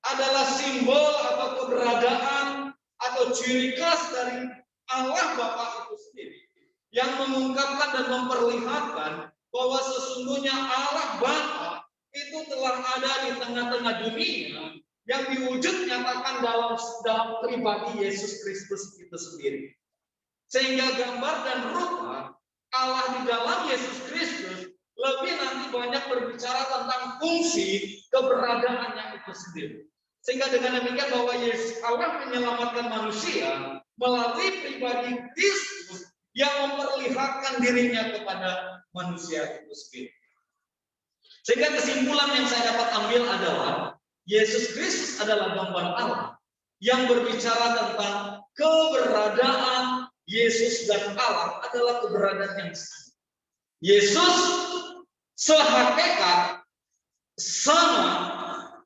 adalah simbol atau keberadaan atau ciri khas dari Allah Bapa itu sendiri, yang mengungkapkan dan memperlihatkan bahwa sesungguhnya Allah Bapa itu telah ada di tengah-tengah dunia, yang diwujud nyatakan dalam pribadi Yesus Kristus itu sendiri. Sehingga gambar dan rupa Allah di dalam Yesus Kristus lebih nanti banyak berbicara tentang fungsi keberadaannya itu sendiri. Sehingga dengan demikian bahwa Yesus Allah menyelamatkan manusia melalui pribadi Kristus yang memperlihatkan dirinya kepada manusia itu sendiri. Sehingga kesimpulan yang saya dapat ambil adalah Yesus Kristus adalah gambar Allah yang berbicara tentang keberadaan Yesus dan Allah adalah keberadaan yang sama. Yesus sehakikat sama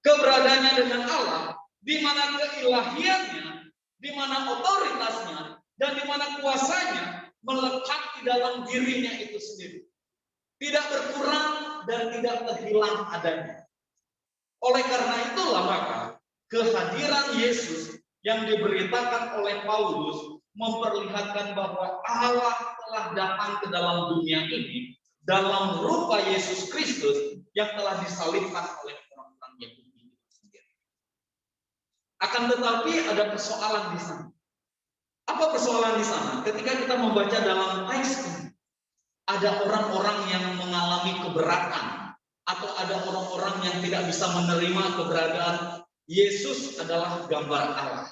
keberadaannya dengan Allah, di mana keilahiannya, di mana otoritasnya, dan di mana kuasanya melekat di dalam dirinya itu sendiri. Tidak berkurang dan tidak terhilang adanya. Oleh karena itulah maka kehadiran Yesus yang diberitakan oleh Paulus memperlihatkan bahwa Allah telah datang ke dalam dunia ini dalam rupa Yesus Kristus yang telah disalibkan oleh orang-orang Yahudi sendiri. Akan tetapi ada persoalan di sana. Apa persoalan di sana? Ketika kita membaca dalam teks ini, ada orang-orang yang mengalami keberatan atau ada orang-orang yang tidak bisa menerima keberadaan Yesus adalah gambar Allah.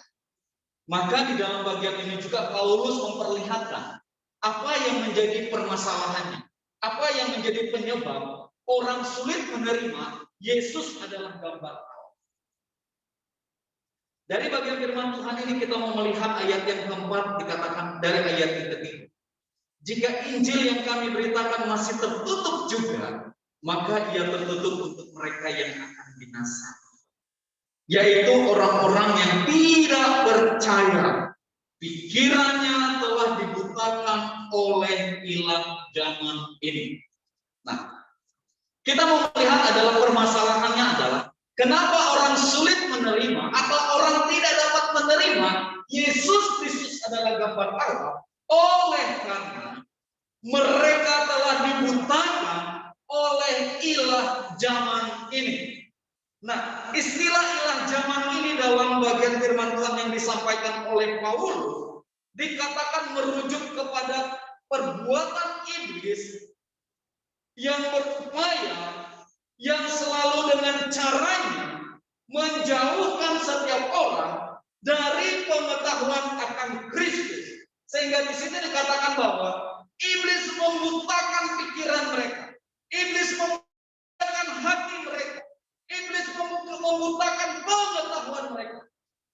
Maka di dalam bagian ini juga Paulus memperlihatkan apa yang menjadi permasalahannya, apa yang menjadi penyebab orang sulit menerima Yesus adalah gambar Allah. Dari bagian firman Tuhan ini kita mau melihat ayat yang keempat dikatakan dari ayat yang ketiga. Jika Injil yang kami beritakan masih tertutup juga, maka ia tertutup untuk mereka yang akan binasa, yaitu orang-orang yang tidak percaya. Pikirannya telah dibutakan oleh ilah zaman ini. Nah, kita mau melihat adalah permasalahannya adalah kenapa orang sulit menerima atau orang tidak dapat menerima Yesus Kristus adalah gambar Allah, oleh karena mereka telah dibutakan oleh ilah zaman ini. Nah, istilah ilah zaman ini dalam bagian firman Tuhan yang disampaikan oleh Paulus dikatakan merujuk kepada perbuatan iblis yang berupaya, yang selalu dengan caranya menjauhkan setiap orang dari pengetahuan akan Kristus. Sehingga di sini dikatakan bahwa iblis membutakan pikiran mereka, iblis membutakan hati mereka, iblis membutakan pengetahuan mereka,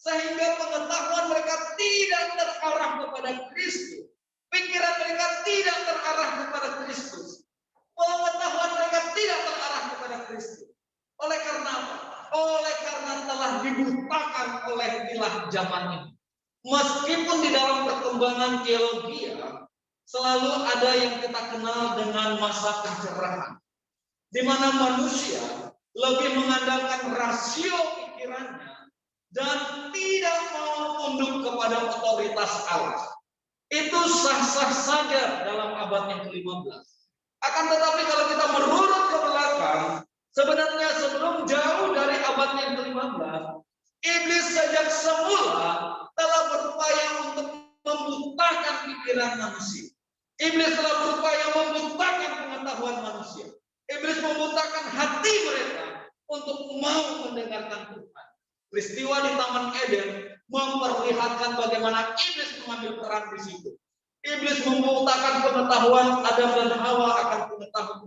sehingga pengetahuan mereka tidak terarah kepada Kristus, pikiran mereka tidak terarah kepada Kristus, pengetahuan tidak terarah kepada Kristus. Oleh karena apa? Oleh karena telah dibutakan oleh ilah zaman ini. Meskipun di dalam perkembangan teologi selalu ada yang kita kenal dengan masa pencerahan, di mana manusia lebih mengandalkan rasio pikirannya dan tidak mau tunduk kepada otoritas Allah. Itu sah-sah saja dalam abad yang ke-15. Akan tetapi kalau kita merunut ke belakang, sebenarnya sebelum jauh dari abad yang ke-15, iblis sejak semula telah berupaya untuk membutakan pikiran manusia. Iblis telah berupaya membutakan pengetahuan manusia. Iblis membutakan hati mereka untuk mau mendengarkan Tuhan. Peristiwa di Taman Eden memperlihatkan bagaimana iblis mengambil peran di situ. Iblis membutakan pengetahuan Adam dan Hawa akan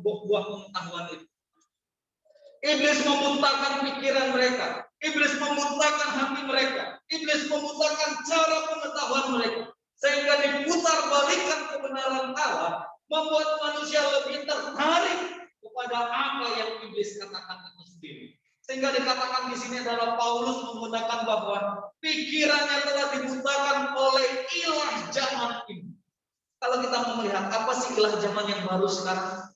buah pengetahuan itu. Iblis membutakan pikiran mereka. Iblis membutakan hati mereka. Iblis membutakan cara pengetahuan mereka. Sehingga diputar balikan kebenaran Allah, membuat manusia lebih tertarik kepada apa yang iblis katakan itu sendiri. Sehingga dikatakan di sini adalah Paulus menggunakan bahwa pikirannya telah dibutakan oleh ilah zaman ini. Kalau kita melihat apa sih ilah zaman yang baru sekarang?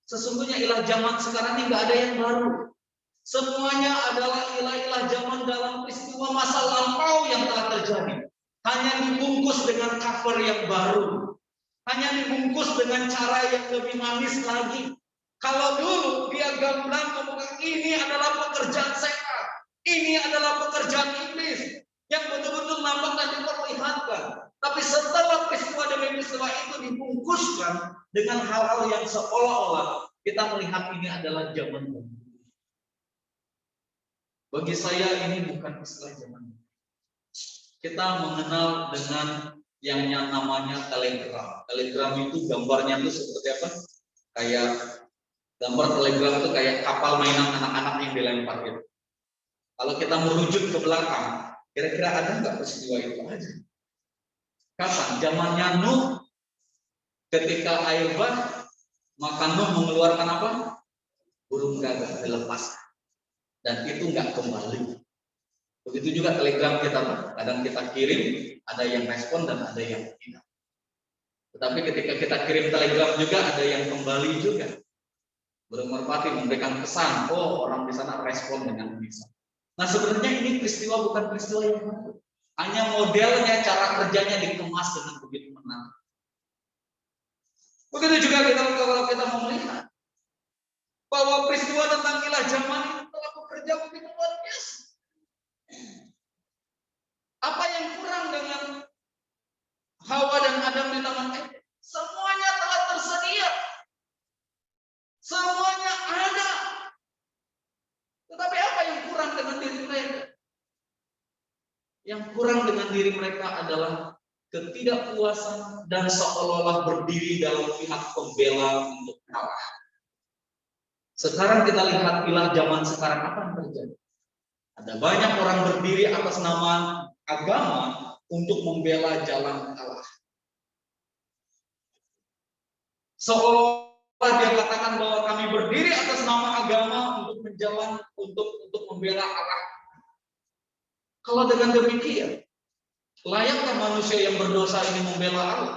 Sesungguhnya ilah zaman sekarang ini nggak ada yang baru. Semuanya adalah ilah-ilah zaman dalam peristiwa masa lampau yang telah terjadi. Hanya dibungkus dengan cover yang baru. Hanya dibungkus dengan cara yang lebih manis lagi. Kalau dulu dia gamblang ngomong ini adalah pekerjaan setan, ini adalah pekerjaan iblis yang betul-betul nampak dan diperlihatkan. Tapi setelah peristiwa demi peristiwa itu dibungkuskan dengan hal-hal yang seolah-olah kita melihat ini adalah zaman baru. Bagi saya ini bukan istilah zaman. Kita mengenal dengan yang namanya telegram. Telegram itu gambarnya itu seperti apa? Kayak gambar telegram itu kayak kapal mainan anak-anak yang dilempar gitu. Kalau kita merujuk ke belakang, kira-kira ada nggak peristiwa itu aja? Kapan? Zamannya Nuh, ketika air bah, maka Nuh mengeluarkan apa? Burung gagak dilepaskan. Dan itu nggak kembali. Begitu juga telegram kita, kadang kita kirim, ada yang respon dan ada yang tidak. Tetapi ketika kita kirim telegram juga ada yang kembali juga. Burung merpati memberikan kesan, oh orang di sana respon dengan bisa. Nah sebenarnya ini peristiwa bukan peristiwa yang baru. Hanya modelnya, cara kerjanya dikemas dengan begitu menarik. Begitu juga kalau kita mau melihat bahwa peristiwa tentang ilah zaman itu telah bekerja begitu luar biasa. Apa yang kurang dengan Hawa dan Adam di Taman Eden? Semuanya telah tersedia. Semuanya ada. Tetapi apa yang kurang dengan diri mereka? Yang kurang dengan diri mereka adalah ketidakpuasan dan seolah-olah berdiri dalam pihak pembela untuk kalah. Sekarang kita lihat ilah zaman sekarang apa yang terjadi? Ada banyak orang berdiri atas nama agama untuk membela jalan Allah. Seolah dia katakan bahwa kami berdiri atas nama agama untuk membela Allah. Kalau dengan demikian, layakkah manusia yang berdosa ini membela Allah?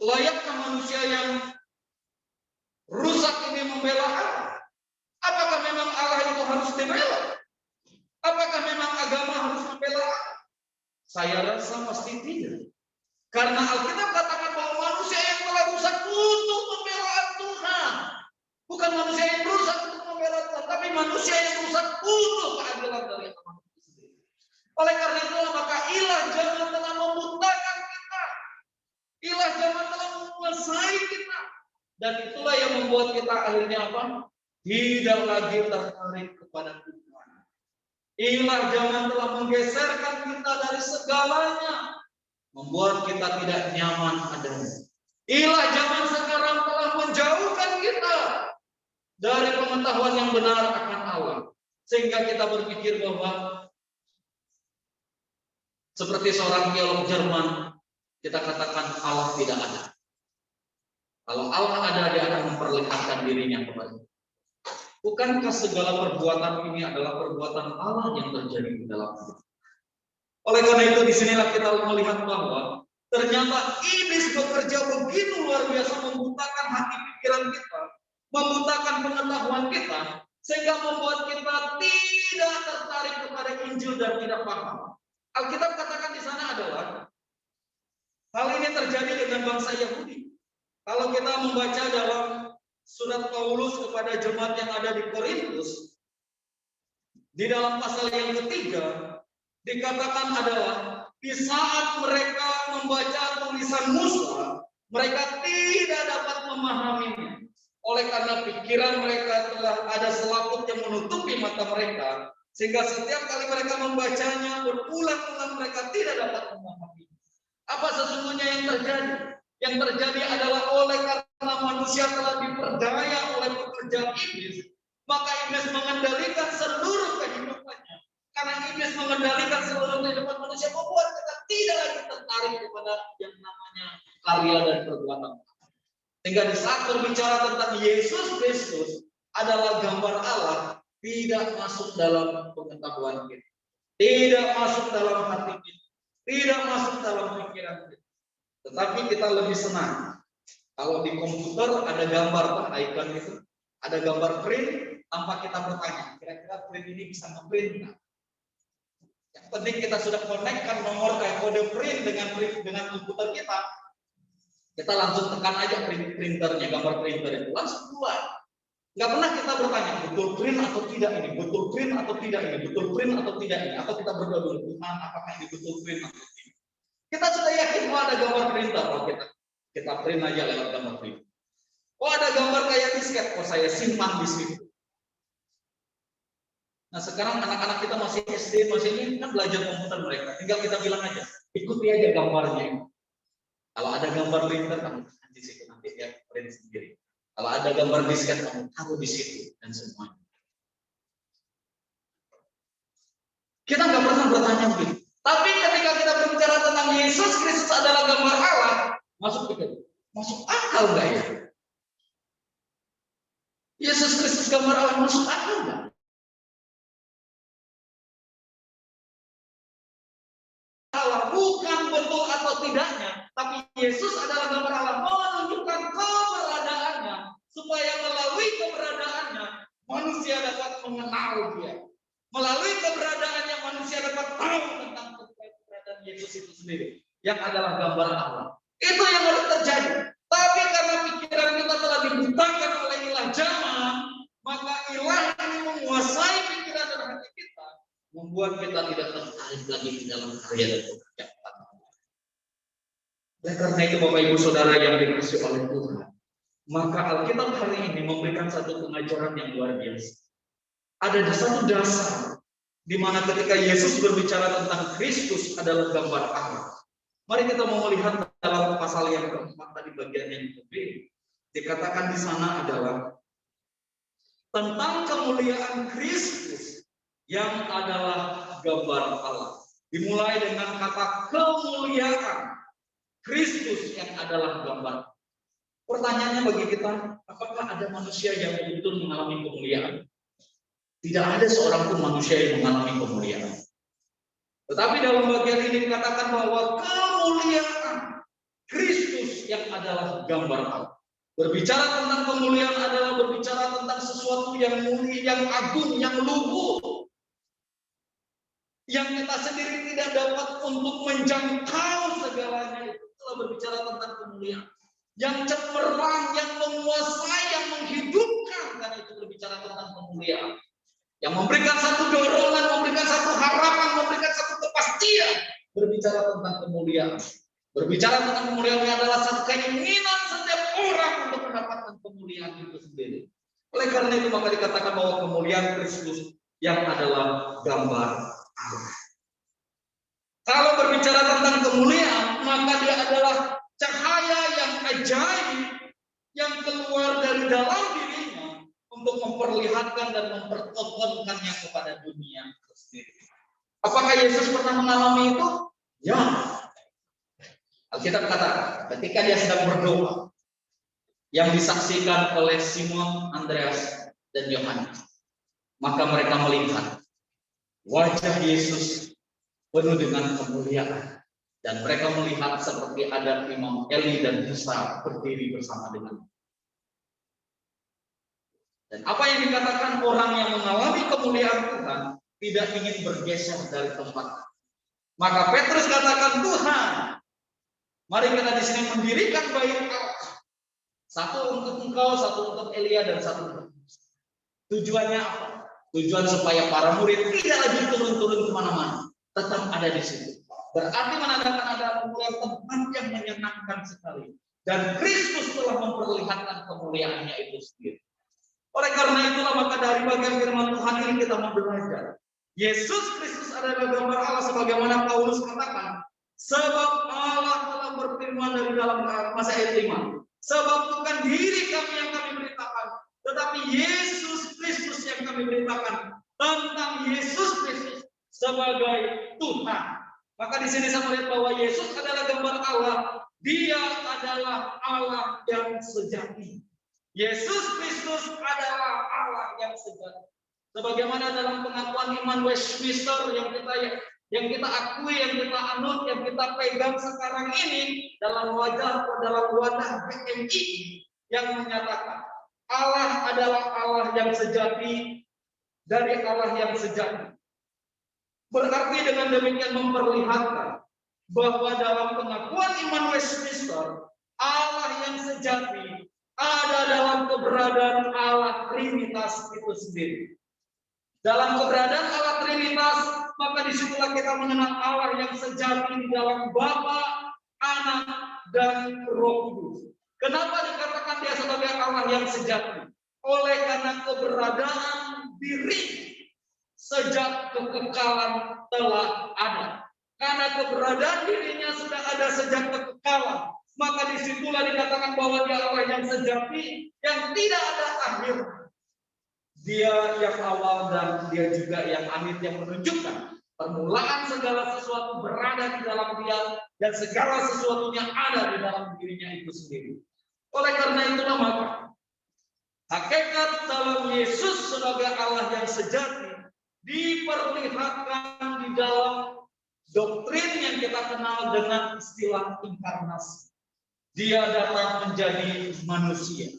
Layakkah manusia yang rusak ini membela Allah? Apakah memang Allah itu harus dibela? Apakah memang agama harus membela Allah? Saya rasa pasti tidak. Karena Alkitab katakan bahwa manusia yang telah rusak untuk pembelaan Tuhan. Bukan manusia yang rusak untuk membela Tuhan, tapi manusia yang rusak untuk keadilan dari Allah itu sendiri. Oleh karena itulah maka ilah zaman telah membutakan kita. Ilah zaman telah menguasai kita. Dan itulah yang membuat kita akhirnya apa? Tidak lagi tertarik kepada Tuhan. Ilah zaman telah menggeserkan kita dari segalanya, membuat kita tidak nyaman adanya. Ilah zaman sekarang telah menjauhkan kita dari pengetahuan yang benar akan Allah, sehingga kita berpikir bahwa seperti seorang teolog Jerman, kita katakan Allah tidak ada. Kalau Allah ada, dia akan memperlihatkan dirinya kepada kita. Bukankah segala perbuatan ini adalah perbuatan Allah yang terjadi di dalam hidup? Oleh karena itu, disinilah kita melihat bahwa ternyata iblis bekerja begitu luar biasa, membutakan hati pikiran kita, membutakan pengetahuan kita, sehingga membuat kita tidak tertarik kepada Injil dan tidak paham. Alkitab katakan di sana adalah hal ini terjadi dengan bangsa Yahudi. Kalau kita membaca dalam surat Paulus kepada jemaat yang ada di Korintus, di dalam pasal yang ketiga, dikatakan adalah di saat mereka membaca tulisan Musa, mereka tidak dapat memahaminya. Oleh karena pikiran mereka telah ada selaput yang menutupi mata mereka, sehingga setiap kali mereka membacanya, berulang-ulang mereka tidak dapat memahami. Apa sesungguhnya yang terjadi? Yang terjadi adalah oleh karena manusia telah diperdaya oleh pekerjaan iblis, maka iblis mengendalikan seluruh kehidupannya. Karena iblis mengendalikan seluruh kehidupan manusia, membuat kita tidak lagi tertarik kepada yang namanya karya dan perbuatan. Sehingga di saat berbicara tentang Yesus Kristus adalah gambar Allah, tidak masuk dalam pengetahuan kita, tidak masuk dalam hati kita, tidak masuk dalam pikiran kita. Tetapi kita lebih senang kalau di komputer ada gambar Pak, icon itu, ada gambar print tanpa kita bertanya, kira-kira print ini bisa nge-print nggak? Yang penting kita sudah connect-kan nomor kayak kode print dengan komputer kita. Kita langsung tekan aja printernya, gambar printer itu langsung keluar. Nggak pernah kita bertanya, betul print atau tidak ini, betul print atau tidak ini, betul print atau tidak ini, atau kita berdoa dulu, Tuhan apakah ini betul print atau tidak. Kita sudah yakin bahwa ada gambar printer, kalau kita print aja lewat gambar print. Oh ada gambar kayak disket, oh saya simpan di situ. Nah sekarang anak-anak kita masih SD, masih ini kan belajar komputer mereka, tinggal kita bilang aja, ikuti aja gambarnya. Kalau ada gambar printer, kamu tahan di situ, nanti dia print sendiri. Kalau ada gambar disket, kamu taruh di situ dan semuanya. Kita nggak pernah bertanya begitu. Tapi ketika kita berbicara tentang Yesus Kristus adalah gambar Allah, masuk akal nggak ya? Yesus Kristus gambar Allah masuk akal nggak? Allah bukan betul atau tidaknya, tapi Yesus adalah gambar Allah menunjukkan keberadaannya supaya melalui keberadaannya manusia dapat mengenal Dia. Melalui keberadaannya manusia dapat tahu tentang keberadaan Yesus itu sendiri yang adalah gambar Allah. Itu yang harus terjadi. Tapi karena pikiran kita telah dibutakan oleh ilah zaman, maka ilah ini menguasai pikiran dan hati kita, membuat kita tidak tertarik lagi di dalam karya dan pekerjaan. Oleh karena itu Bapak Ibu Saudara yang dikasihi oleh Tuhan, maka Alkitab hari ini memberikan satu pengajaran yang luar biasa. Ada satu dasar di mana ketika Yesus berbicara tentang Kristus adalah gambar Allah. Mari kita mau melihat dalam pasal yang keempat tadi bagian yang kedua. Dikatakan di sana adalah tentang kemuliaan Kristus yang adalah gambar Allah. Dimulai dengan kata kemuliaan Kristus yang adalah gambar. Pertanyaannya bagi kita, apakah ada manusia yang betul mengalami kemuliaan? Tidak ada seorang pun manusia yang mengalami kemuliaan. Tetapi dalam bagian ini dikatakan bahwa kemuliaan Kristus yang adalah gambar Allah. Berbicara tentang kemuliaan adalah berbicara tentang sesuatu yang mulia, yang agung, yang luhur. Yang kita sendiri tidak dapat untuk menjangkau segalanya. Itu telah berbicara tentang kemuliaan. Yang cemerlang, yang menguasai, yang menghidupkan. Karena itu berbicara tentang kemuliaan. Yang memberikan satu dorongan, memberikan satu harapan, memberikan satu kepastian. Berbicara tentang kemuliaan. Berbicara tentang kemuliaan adalah satu keinginan setiap orang untuk mendapatkan kemuliaan itu sendiri. Oleh karena itu maka dikatakan bahwa kemuliaan Kristus yang adalah gambar Allah. Kalau berbicara tentang kemuliaan, maka dia adalah cahaya yang ajaib yang keluar dari dalam dirinya untuk memperlihatkan dan mempertontonkannya kepada dunia itu sendiri. Apakah Yesus pernah mengalami itu? Ya. Alkitab kata, ketika dia sedang berdoa, yang disaksikan oleh Simon, Andreas, dan Yohanes. Maka mereka melihat wajah Yesus penuh dengan kemuliaan. Dan mereka melihat seperti ada Imam Eli dan Musa berdiri bersama dengannya. Dan apa yang dikatakan orang yang mengalami kemuliaan Tuhan tidak ingin bergeser dari tempat. Maka Petrus katakan, Tuhan, mari kita di sini mendirikan bait Allah. Satu untuk engkau, satu untuk Elia, dan satu untuk Musa. Tujuannya apa? Tujuan supaya para murid tidak lagi turun-turun kemana-mana, tetap ada di situ. Berarti menandakan ada kemuliaan tempat yang menyenangkan sekali. Dan Kristus telah memperlihatkan kemuliaannya itu sendiri. Oleh karena itulah maka dari bagian firman Tuhan ini kita mau belajar. Yesus Kristus adalah gambar Allah sebagaimana Paulus katakan. Sebab Allah telah berfirman dari dalam Mazmur ayat 5. Sebab bukan diri kami yang kami beritakan, tetapi Yesus Kristus yang kami beritakan tentang Yesus Kristus sebagai Tuhan. Maka di sini saya melihat bahwa Yesus adalah gambar Allah. Dia adalah Allah yang sejati. Yesus Kristus adalah Allah yang sejati. Sebagaimana dalam pengakuan iman Westminster yang kita akui, yang kita anut, yang kita pegang sekarang ini dalam wadah PMI yang menyatakan Allah adalah Allah yang sejati dari Allah yang sejati. Berarti dengan demikian memperlihatkan bahwa dalam pengakuan iman Westminster Allah yang sejati ada dalam keberadaan Allah Trinitas itu sendiri. Dalam keberadaan Allah Trinitas, maka disitulah kita mengenal Allah yang sejati di dalam Bapa, Anak, dan Roh Kudus. Kenapa dikatakan dia sebagai Allah yang sejati? Oleh karena keberadaan diri sejak kekekalan telah ada. Karena keberadaan dirinya sudah ada sejak kekekalan, maka disitulah dikatakan bahwa dia Allah yang sejati, yang tidak ada akhir. Dia yang awal dan dia juga yang akhir, yang menunjukkan permulaan segala sesuatu berada di dalam dia dan segala sesuatunya ada di dalam dirinya itu sendiri. Oleh karena itulah maka hakikat dalam Yesus sebagai Allah yang sejati diperlihatkan di dalam doktrin yang kita kenal dengan istilah inkarnasi. Dia datang menjadi manusia.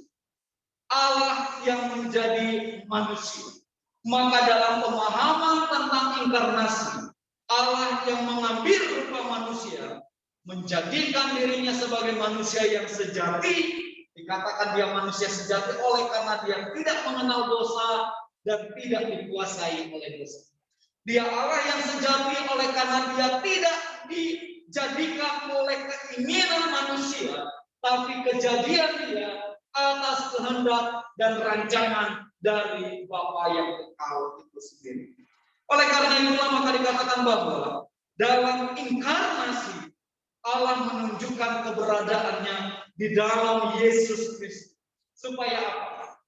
Allah yang menjadi manusia. Maka dalam pemahaman tentang inkarnasi, Allah yang mengambil rupa manusia, menjadikan dirinya sebagai manusia yang sejati, dikatakan dia manusia sejati oleh karena dia tidak mengenal dosa dan tidak dikuasai oleh dosa. Dia Allah yang sejati oleh karena dia tidak dijadikan oleh keinginan manusia, tapi kejadian dia atas kehendak dan rancangan dari Bapa yang kekal itu sendiri. Oleh karena itulah maka dikatakan bahwa dalam inkarnasi Allah menunjukkan keberadaannya di dalam Yesus Kristus. Supaya apa?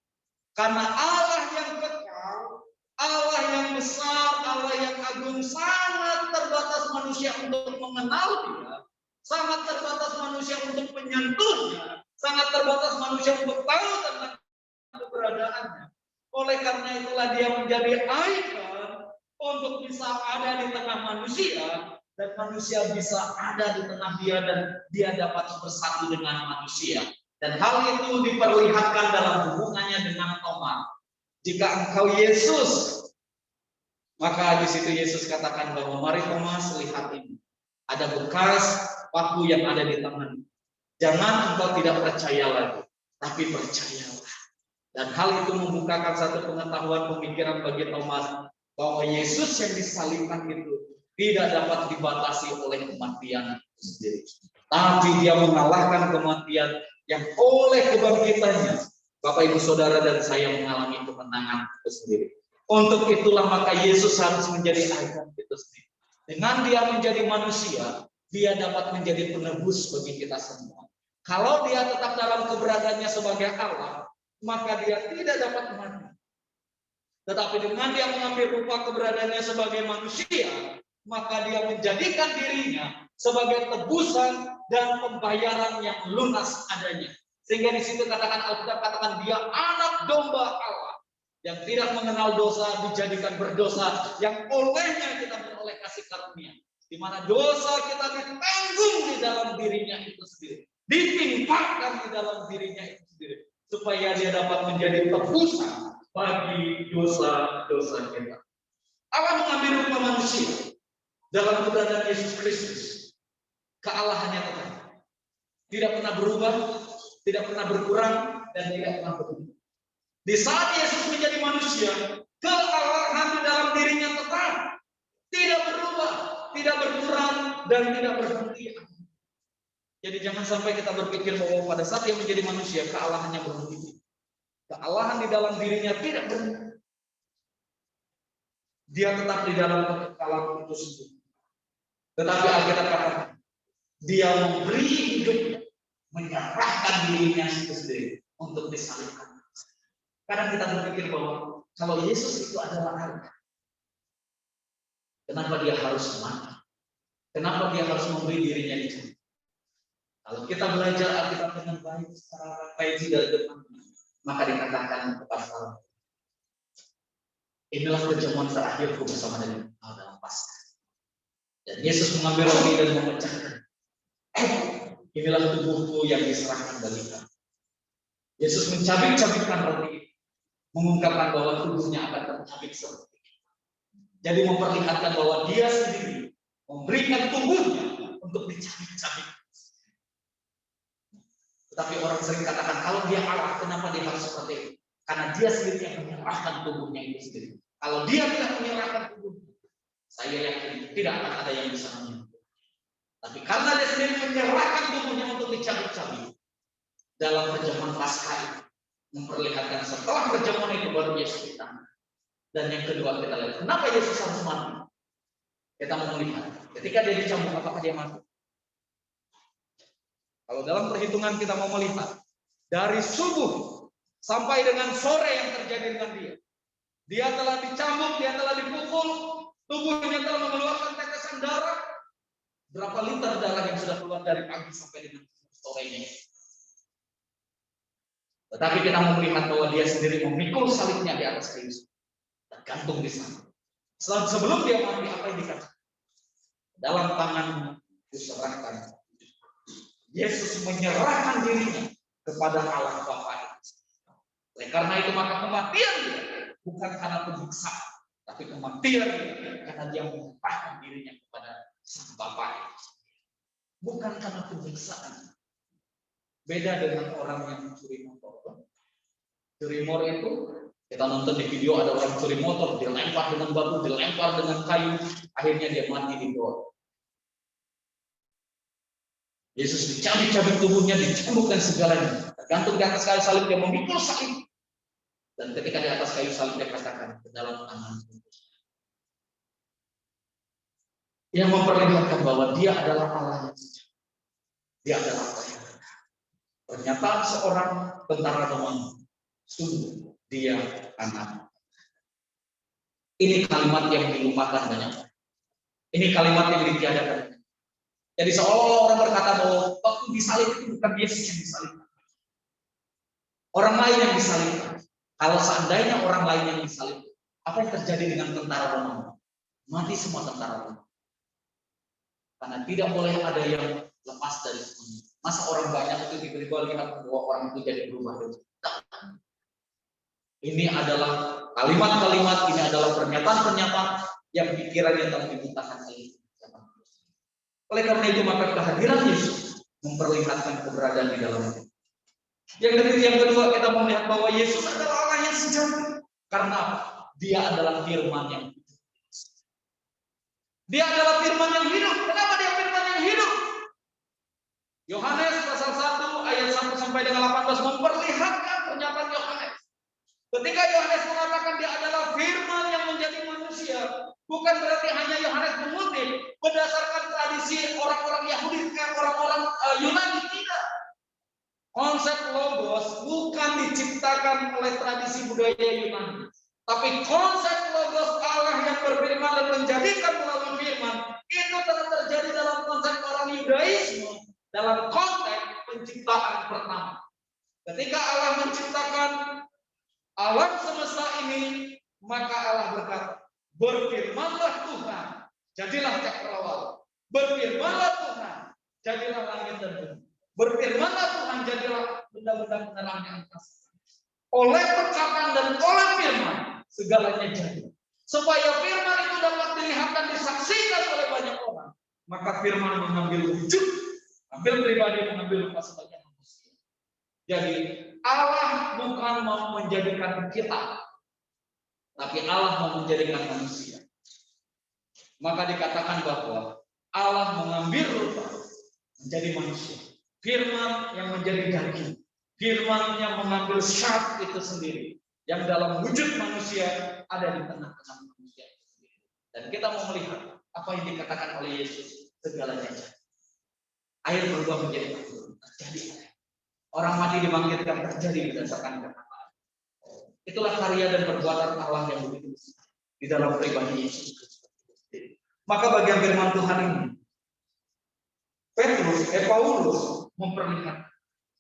Karena Allah yang kekal, Allah yang besar, Allah yang agung, sangat terbatas manusia untuk mengenal dia, sangat terbatas manusia untuk menyentuhnya, sangat terbatas manusia untuk tahu tentang keberadaannya. Oleh karena itulah dia menjadi ikon untuk bisa ada di tengah manusia, dan manusia bisa ada di tengah dia, dan dia dapat bersatu dengan manusia. Dan hal itu diperlihatkan dalam hubungannya dengan Thomas. Jika engkau Yesus, maka di situ Yesus katakan bahwa mari Thomas, lihat ini. Ada bekas paku yang ada di tanganmu. Jangan engkau tidak percaya lagi, tapi percayalah. Dan hal itu membukakan satu pengetahuan pemikiran bagi Thomas bahwa Yesus yang disalibkan itu tidak dapat dibatasi oleh kematian sendiri. Tapi dia mengalahkan kematian yang oleh kebangkitannya Bapak Ibu Saudara dan saya mengalami kemenangan itu sendiri. Untuk itulah maka Yesus harus menjadi ikon itu sendiri. Dengan dia menjadi manusia, dia dapat menjadi penebus bagi kita semua. Kalau dia tetap dalam keberadaannya sebagai Allah, maka dia tidak dapat mati. Tetapi dengan dia mengambil rupa keberadaannya sebagai manusia, maka dia menjadikan dirinya sebagai tebusan dan pembayaran yang lunas adanya. Sehingga di situ katakan Alkitab katakan dia anak domba Allah yang tidak mengenal dosa, dijadikan berdosa, yang olehnya kita beroleh kasih karunia, di mana dosa kita ditanggung di dalam dirinya itu sendiri, ditimpakan di dalam dirinya itu sendiri, supaya dia dapat menjadi tebusan bagi dosa-dosa kita. Allah mengambil rupa manusia dalam keberadaan Yesus Kristus. Kealahannya tetap tidak pernah berubah, tidak pernah berkurang, dan tidak pernah berubah. Di saat Yesus menjadi manusia, kealahan di dalam dirinya tetap tidak berubah, tidak berkurang, dan tidak berhenti. Jadi jangan sampai kita berpikir bahwa pada saat dia menjadi manusia, kealahannya berhenti. Kealahan di dalam dirinya tidak berhenti. Dia tetap di dalam kekekalan itu sendiri. Tetapi Alkitab katakan, dia memberi hidup, menyerahkan dirinya sendiri untuk disalibkan. Kadang kita berpikir bahwa kalau Yesus itu adalah Allah, kenapa dia harus mati? Kenapa dia harus memberi dirinya itu? Kalau kita belajar Alkitab dengan baik secara referensi dari depan, maka dikatakan kepada Allah, inilah perjamuan terakhirku bersama dengan Allah dalam Paskah. Dan Yesus mengambil roti dan memecahkan. Inilah tubuhku yang diserahkan bagi kamu. Yesus mencabik-cabikkan roti, mengungkapkan bahwa tubuhnya akan tercabik seperti itu. Jadi memperlihatkan bahwa dia sendiri memberikan tubuhnya untuk dicabik-cabik. Tetapi orang sering katakan, kalau dia Allah, kenapa dia harus seperti itu? Karena dia sendiri yang menyerahkan tubuhnya itu sendiri. Kalau dia tidak menyerahkan tubuhnya, saya yakin tidak akan ada yang bisa menyembuhkan. Tapi karena dia sendiri menyerahkan tubuhnya untuk dicabik-cabik, dalam perjamuan Paskah memperlihatkan setelah perjamuan itu baru Yesus ditangkap. Dan yang kedua kita lihat, kenapa Yesus harus mati? Kita mau melihat, ketika dia dicambuk, apakah dia mati? Kalau dalam perhitungan kita mau melihat, dari subuh sampai dengan sore yang terjadi dengan dia telah dicambuk, dia telah dipukul, tubuhnya telah mengeluarkan tetesan darah. Berapa liter darah yang sudah keluar dari pagi sampai dengan sorenya? Tetapi kita mau melihat bahwa dia sendiri memikul salibnya di atas kayu, tergantung di sana. Sebelum dia mati, apa yang dikatakan? Dalam tanganmu diserahkan. Yesus menyerahkan dirinya kepada Allah Bapa. Oleh karena itu maka kematian dia bukan karena penyiksaan, tapi kematian dia karena dia menyerahkan dirinya kepada Sang Bapa. Bukan karena penyiksaan. Beda dengan orang yang mencuri motor. Curi motor itu kita nonton di video, ada orang curi motor, dilempar dengan batu, dilempar dengan kayu, akhirnya dia mati di bawah. Yesus dicabik-cabik tubuhnya, dicambukkan segalanya. Tergantung di atas kayu salib, dia memikul salib. Dan ketika di atas kayu salib dia katakan, ke dalam tangan. Yang memperlihatkan bahwa dia adalah Allah yang suci. Dia adalah Allah yang benar. Pernyataan seorang tentara Romawi, sungguh dia anak. Ini kalimat yang dilupakan banyak. Ini kalimat yang ditiadakan. Jadi seolah-olah orang berkata bahwa waktu disalib itu bukan Yesus yang disalibkan. Orang lain yang disalibkan. Kalau seandainya orang lain yang disalibkan, apa yang terjadi dengan tentara Romawi? Mati semua tentara Romawi. Karena tidak boleh ada yang lepas dari semuanya. Masa orang banyak itu tiba-tiba lihat bahwa orang itu jadi berubah. Ini adalah kalimat-kalimat, ini adalah pernyataan-pernyataan yang pikirannya telah dibutakan oleh siapa. Oleh karena itu maka kehadiran Yesus memperlihatkan keberadaan di dalamnya. Yang kedua kita melihat bahwa Yesus adalah Allah yang sejati. Karena apa? Dia adalah firman yang hidup. Dia adalah firman yang hidup. Kenapa dia firman yang hidup? Yohanes pasal 1 ayat 1 sampai dengan 18 memperlihatkan pernyataan Yohanes. Ketika Yohanes mengatakan dia adalah firman yang menjadi manusia, bukan berarti hanya Yohanes mengutip berdasarkan tradisi orang-orang Yahudi, orang-orang Yunani, tidak. Konsep logos bukan diciptakan oleh tradisi budaya Yunani, tapi konsep logos Allah yang berfirman dan menjadikan melalui firman itu telah terjadi dalam konsep orang Yudaisme dalam konteks penciptaan pertama. Berfirmanlah Tuhan, jadilah cakrawala. Berfirmanlah Tuhan, jadilah langit dan bumi. Berfirmanlah Tuhan, jadilah benda-benda penerang yang atas. Oleh perkataan dan oleh firman, segalanya jadi. Supaya firman itu dapat dilihat dan disaksikan oleh banyak orang, maka firman mengambil wujud, ambil pribadi, mengambil rupa sebagai manusia. Jadi Allah bukan mau menjadikan kita, tapi Allah mau menjadikan manusia. Maka dikatakan bahwa Allah mengambil rupa menjadi manusia. Firman yang menjadi daging, firman yang mengambil syarat itu sendiri, yang dalam wujud manusia ada di tengah-tengah manusia itu sendiri. Dan kita mau melihat apa yang dikatakan oleh Yesus, segalanya jadi. Air berubah menjadi anggur, terjadi. Orang mati dibangkitkan, terjadi berdasarkan perkataan. Itulah karya dan perbuatan Allah yang begitu besar di dalam pribadi Yesus Kristus. Maka bagian firman Tuhan ini, Paulus memperlihatkan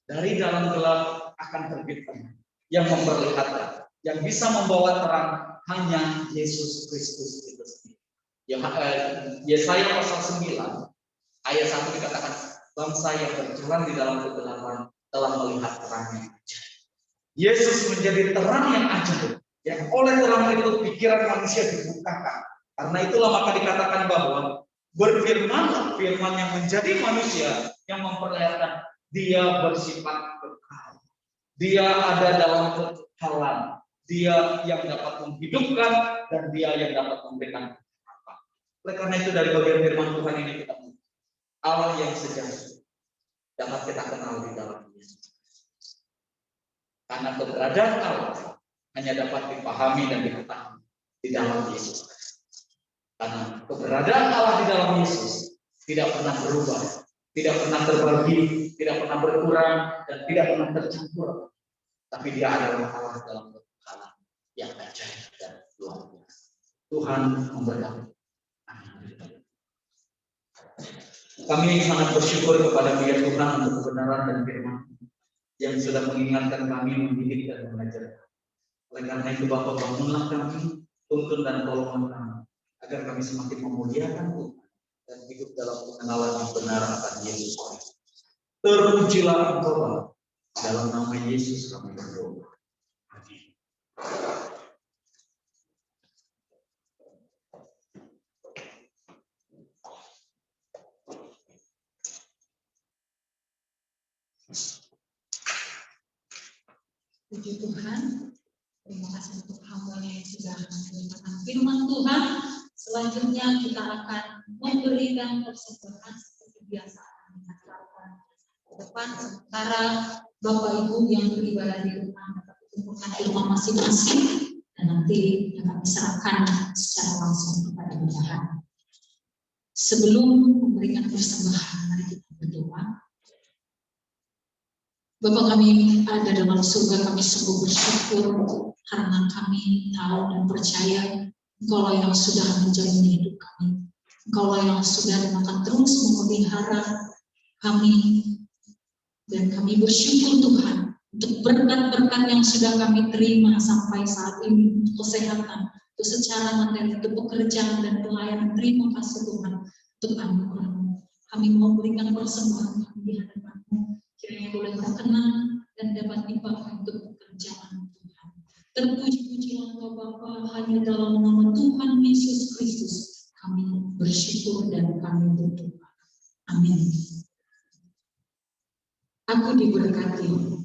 dari dalam gelap akan terbit terang, yang memperlihatkan, yang bisa membawa terang hanya Yesus Kristus itu sendiri. Yesaya pasal 9 ayat 1 dikatakan, bangsa yang berjalan di dalam kegelapan telah melihat terangnya. Yesus menjadi terang yang ajaib, yang oleh terang itu pikiran manusia dibukakan. Karena itulah maka dikatakan bahwa berfirmanlah, firman yang menjadi manusia, yang memperlihatkan dia bersifat kekal. Dia ada dalam kekekalan. Dia yang dapat menghidupkan dan dia yang dapat memberikan harapan. Oleh karena itu dari bagian firman Tuhan ini kita Allah yang sejati dapat kita kenal di dalam Yesus. Karena keberadaan Allah hanya dapat dipahami dan diketahui di dalam Yesus. Karena keberadaan Allah di dalam Yesus tidak pernah berubah, tidak pernah terbagi, tidak pernah berkurang, dan tidak pernah tercampur. Tapi dia adalah Allah dalam kekekalan yang ajaib dan luar biasa. Tuhan memberkati. Kami sangat bersyukur kepada Dia Tuhan untuk kebenaran dan firman yang sudah mengingatkan kami, mendidik dan mengajar. Oleh karena itu Bapa, bangunlah kami, tuntun dan tolonglah kami, agar kami semakin memuliakan Tuhan dan hidup dalam pengenalan yang benar akan Yesus Kristus. Terpujilah Engkau Bapa, dalam nama Yesus kami berdoa. Amin. Puji Tuhan, terima kasih untuk hamba-Nya yang sudah menyampaikan firman Tuhan. Selanjutnya kita akan memberikan persembahan seperti biasa kita lakukan ke depan, sementara Bapak Ibu yang beribadah di rumah dapat mengumpulkan di rumah masing-masing dan nanti akan diserahkan secara langsung kepada Tuhan. Sebelum memberikan persembahan, mari kita berdoa. Bapa kami ada dalam surga, kami sungguh bersyukur karena kami tahu dan percaya Engkau yang sudah menjamin hidup kami. Engkau yang sudah dan akan terus memelihara kami. Dan kami bersyukur Tuhan untuk berkat-berkat yang sudah kami terima sampai saat ini, untuk kesehatan, untuk secara materi, untuk pekerjaan dan pelayanan. Terima kasih Tuhan untuk anugerah-Mu. Kami mau berikan persembahan kami di hadapan-Mu. Kiranya boleh berkenan dan dapat dipakai untuk pekerjaan Tuhan. Terpuji-pujilah Engkau Bapa, hanya dalam nama Tuhan Yesus Kristus kami bersyukur dan kami berdoa. Amin. Aku diberkati.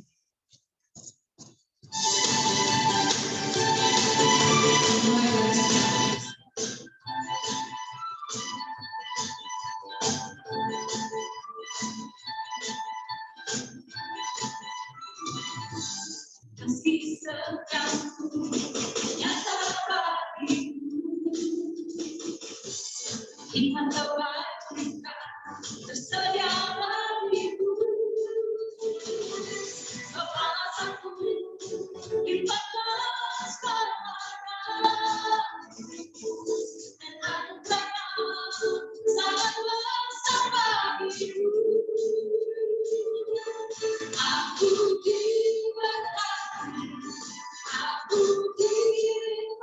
Kasih setiamu nyata bagimu, iman kebaikan tersedia bagimu, kebahagiaanku limpahkan sekarang, dan anugerahmu sangat besar bagimu. Aku diberkati, aku diberkati.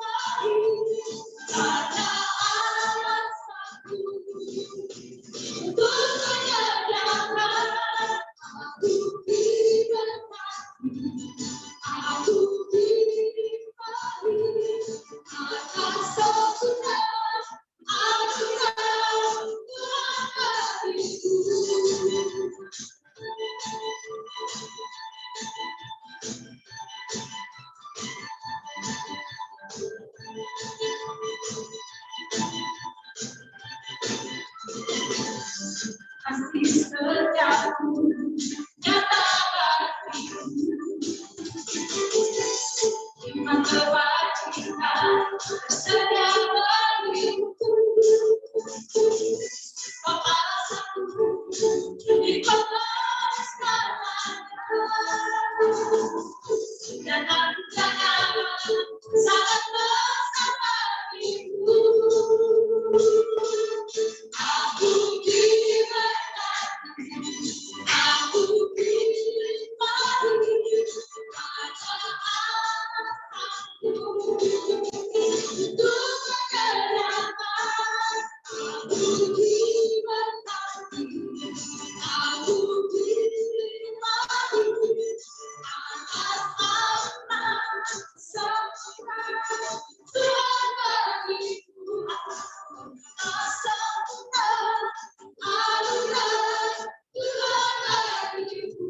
setiamu, nyatakan iman kewajiban setiap bagiku. Kepalaku di dan antaranya sangat bersama ibu. Aku diberkati, aku dinikmati, ada aku untuk kegerangan. Aku diberkati, aku dinikmati, atas amanah sempurna Tuhan bagiku. Sempurna anugerah Tuhan bagiku.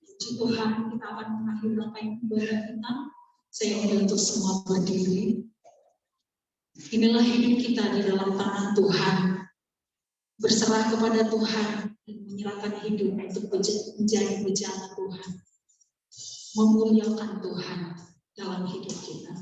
Puji Tuhan, kita akan mengakhiri rangkaian ibadah kita. Saya undang untuk semua berdiri. Inilah hidup kita di dalam tangan Tuhan. Berserah kepada Tuhan dan menyerahkan hidup untuk menjadi bejana Tuhan. Memuliakan Tuhan dalam hidup kita.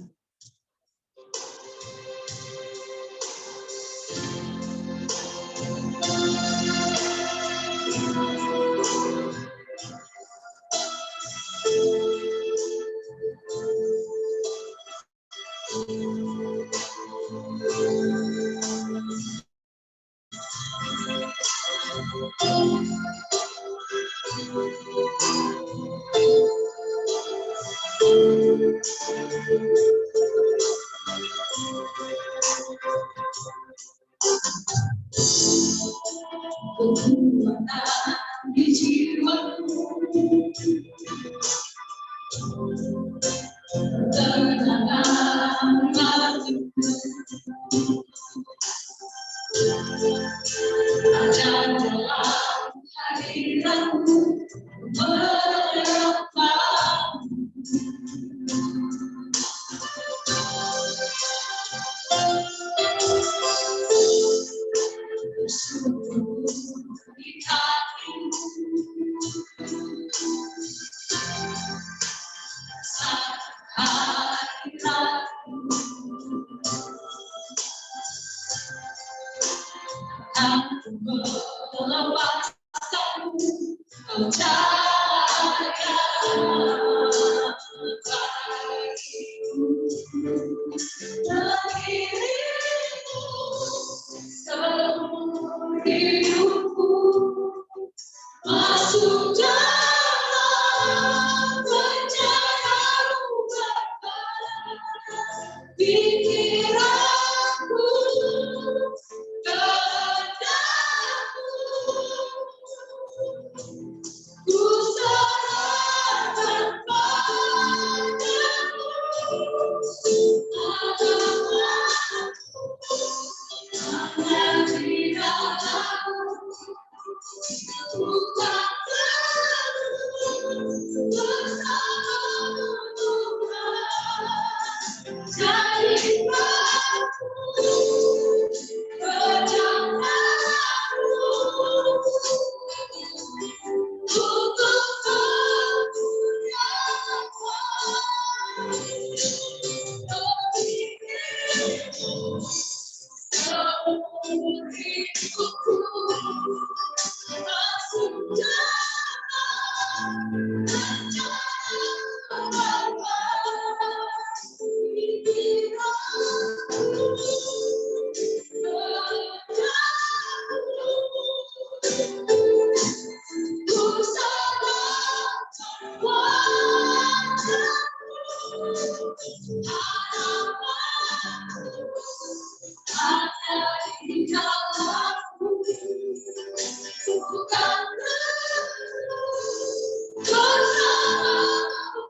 Di jiwaku tenangkan hatiku, ajar dalam hadiratmu menyerahkan. Di kakimu saat hadiratmu aku melepaskanmu, kau cahaya dirimu seumur hidupku. Masuk dalam rencanamu Bapa, pikiranku, kehendakmu, ku serahkan padamu. Ada di dalammu, bukan bersama Tuhan. Jadilah rencanamu untuk kemuliaan seumur hidupku. Masuk dalam rencana Bapa, pikiranku, kehendakmu, ku serahkan wajahku, harapanku ada di dalammu, bukan bersama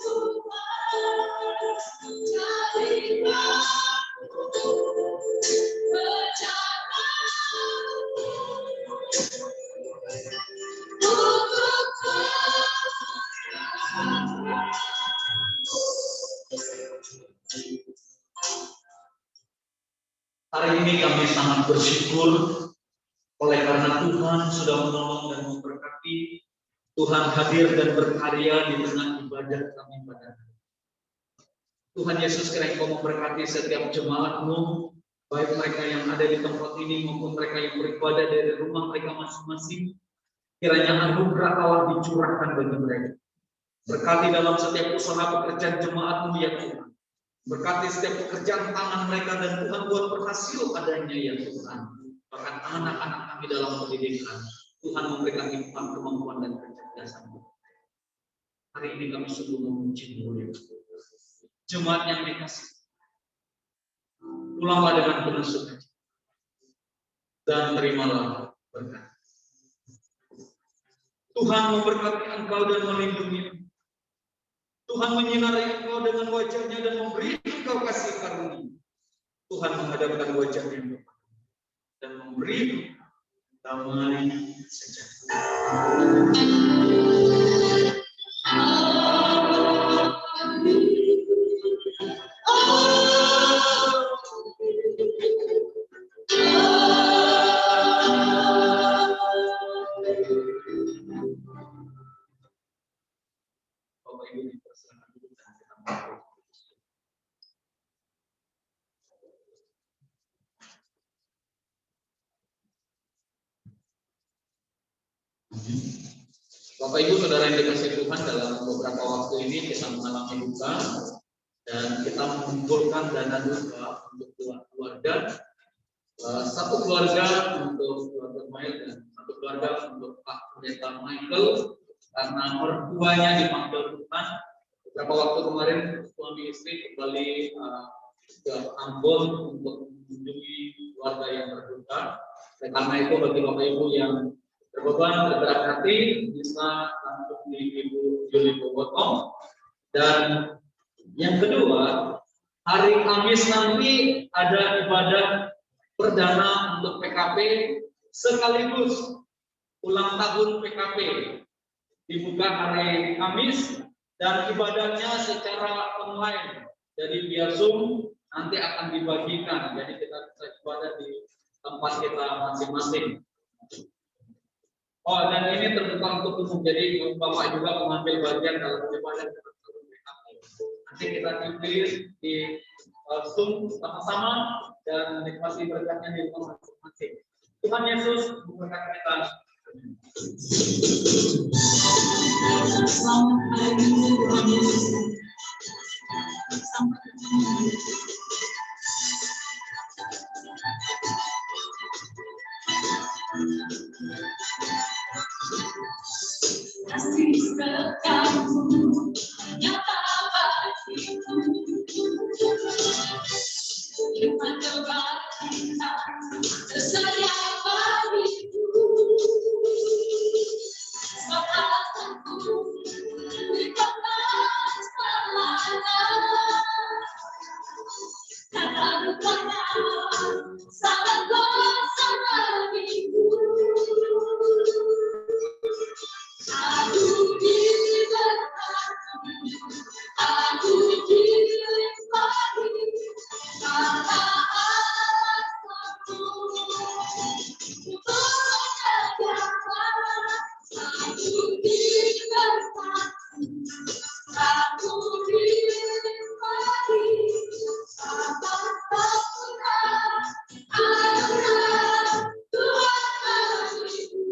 Tuhan. Jadilah rencanamu untuk kemuliaan. Hari ini kami sangat bersyukur Oleh karena Tuhan sudah menolong dan memberkati, Tuhan hadir dan berkarya di tengah ibadah kami pada hari. Tuhan Yesus, kiranya Engkau memberkati setiap jemaat-Mu, baik mereka yang ada di tempat ini maupun mereka yang beribadah dari rumah mereka masing-masing. Kiranya anugerah Allah dicurahkan bagi mereka. Berkati dalam setiap usaha pekerjaan jemaat-Mu ya Tuhan. Berkati setiap pekerjaan tangan mereka dan Tuhan buat berhasil adanya ya Tuhan. Bahkan anak-anak kami dalam pendidikan, Tuhan memberikan hikmat, kemampuan dan kecerdasan. Hari ini kami sungguh memuji-Mu ya Tuhan. Jemaat yang dikasih, pulanglah dengan penuh sukacita dan terimalah berkat. Tuhan memberkati engkau dan melindungi. Tuhan menyinari engkau dengan wajah-Nya dan memberi engkau kasih karunia. Tuhan menghadapkan wajah-Nya dan memberi damai sejahtera. Bapak Ibu Saudara yang dikasihi Tuhan, dalam beberapa waktu ini kita mengalami duka dan kita mengumpulkan dana duka untuk keluarga, satu keluarga untuk keluarga Mail dan satu keluarga untuk Pak Pendeta Michael karena mertuanya dipanggil Tuhan. Beberapa waktu kemarin suami istri kembali ke Ambon untuk mengunjungi keluarga yang berduka. Karena itu bagi Bapak Ibu yang berbeban bergerak hati bisa langsung di Ibu Juli Boboto. Dan yang kedua, hari Kamis nanti ada ibadah perdana untuk PKP sekaligus ulang tahun PKP. Dibuka hari Kamis dan ibadahnya secara online. Jadi via Zoom nanti akan dibagikan. Jadi kita bisa ibadah di tempat kita masing-masing. Oh, dan ini terbuka untuk umum, jadi Bapak juga mengambil bagian dalam ibadah PKP. Nanti kita dipilih di Zoom sama-sama dan nikmati berkatnya di rumah masing-masing. Tuhan Yesus memberkati kita. Selamat hari Minggu, Tuhan Yesus. Sampai ketemu. Kasih setiamu nyata bagiku, firman kebaikan tersayang bagiku, sebab aku dipakai selana, karena rupanya sangat kuasa bagiku. Aku diberkati, aku dilindungi, karena Allahku untuk menjagaku. Aku diberkati, aku dilindungi, atas pengurahan anugerah Tuhan bagiku.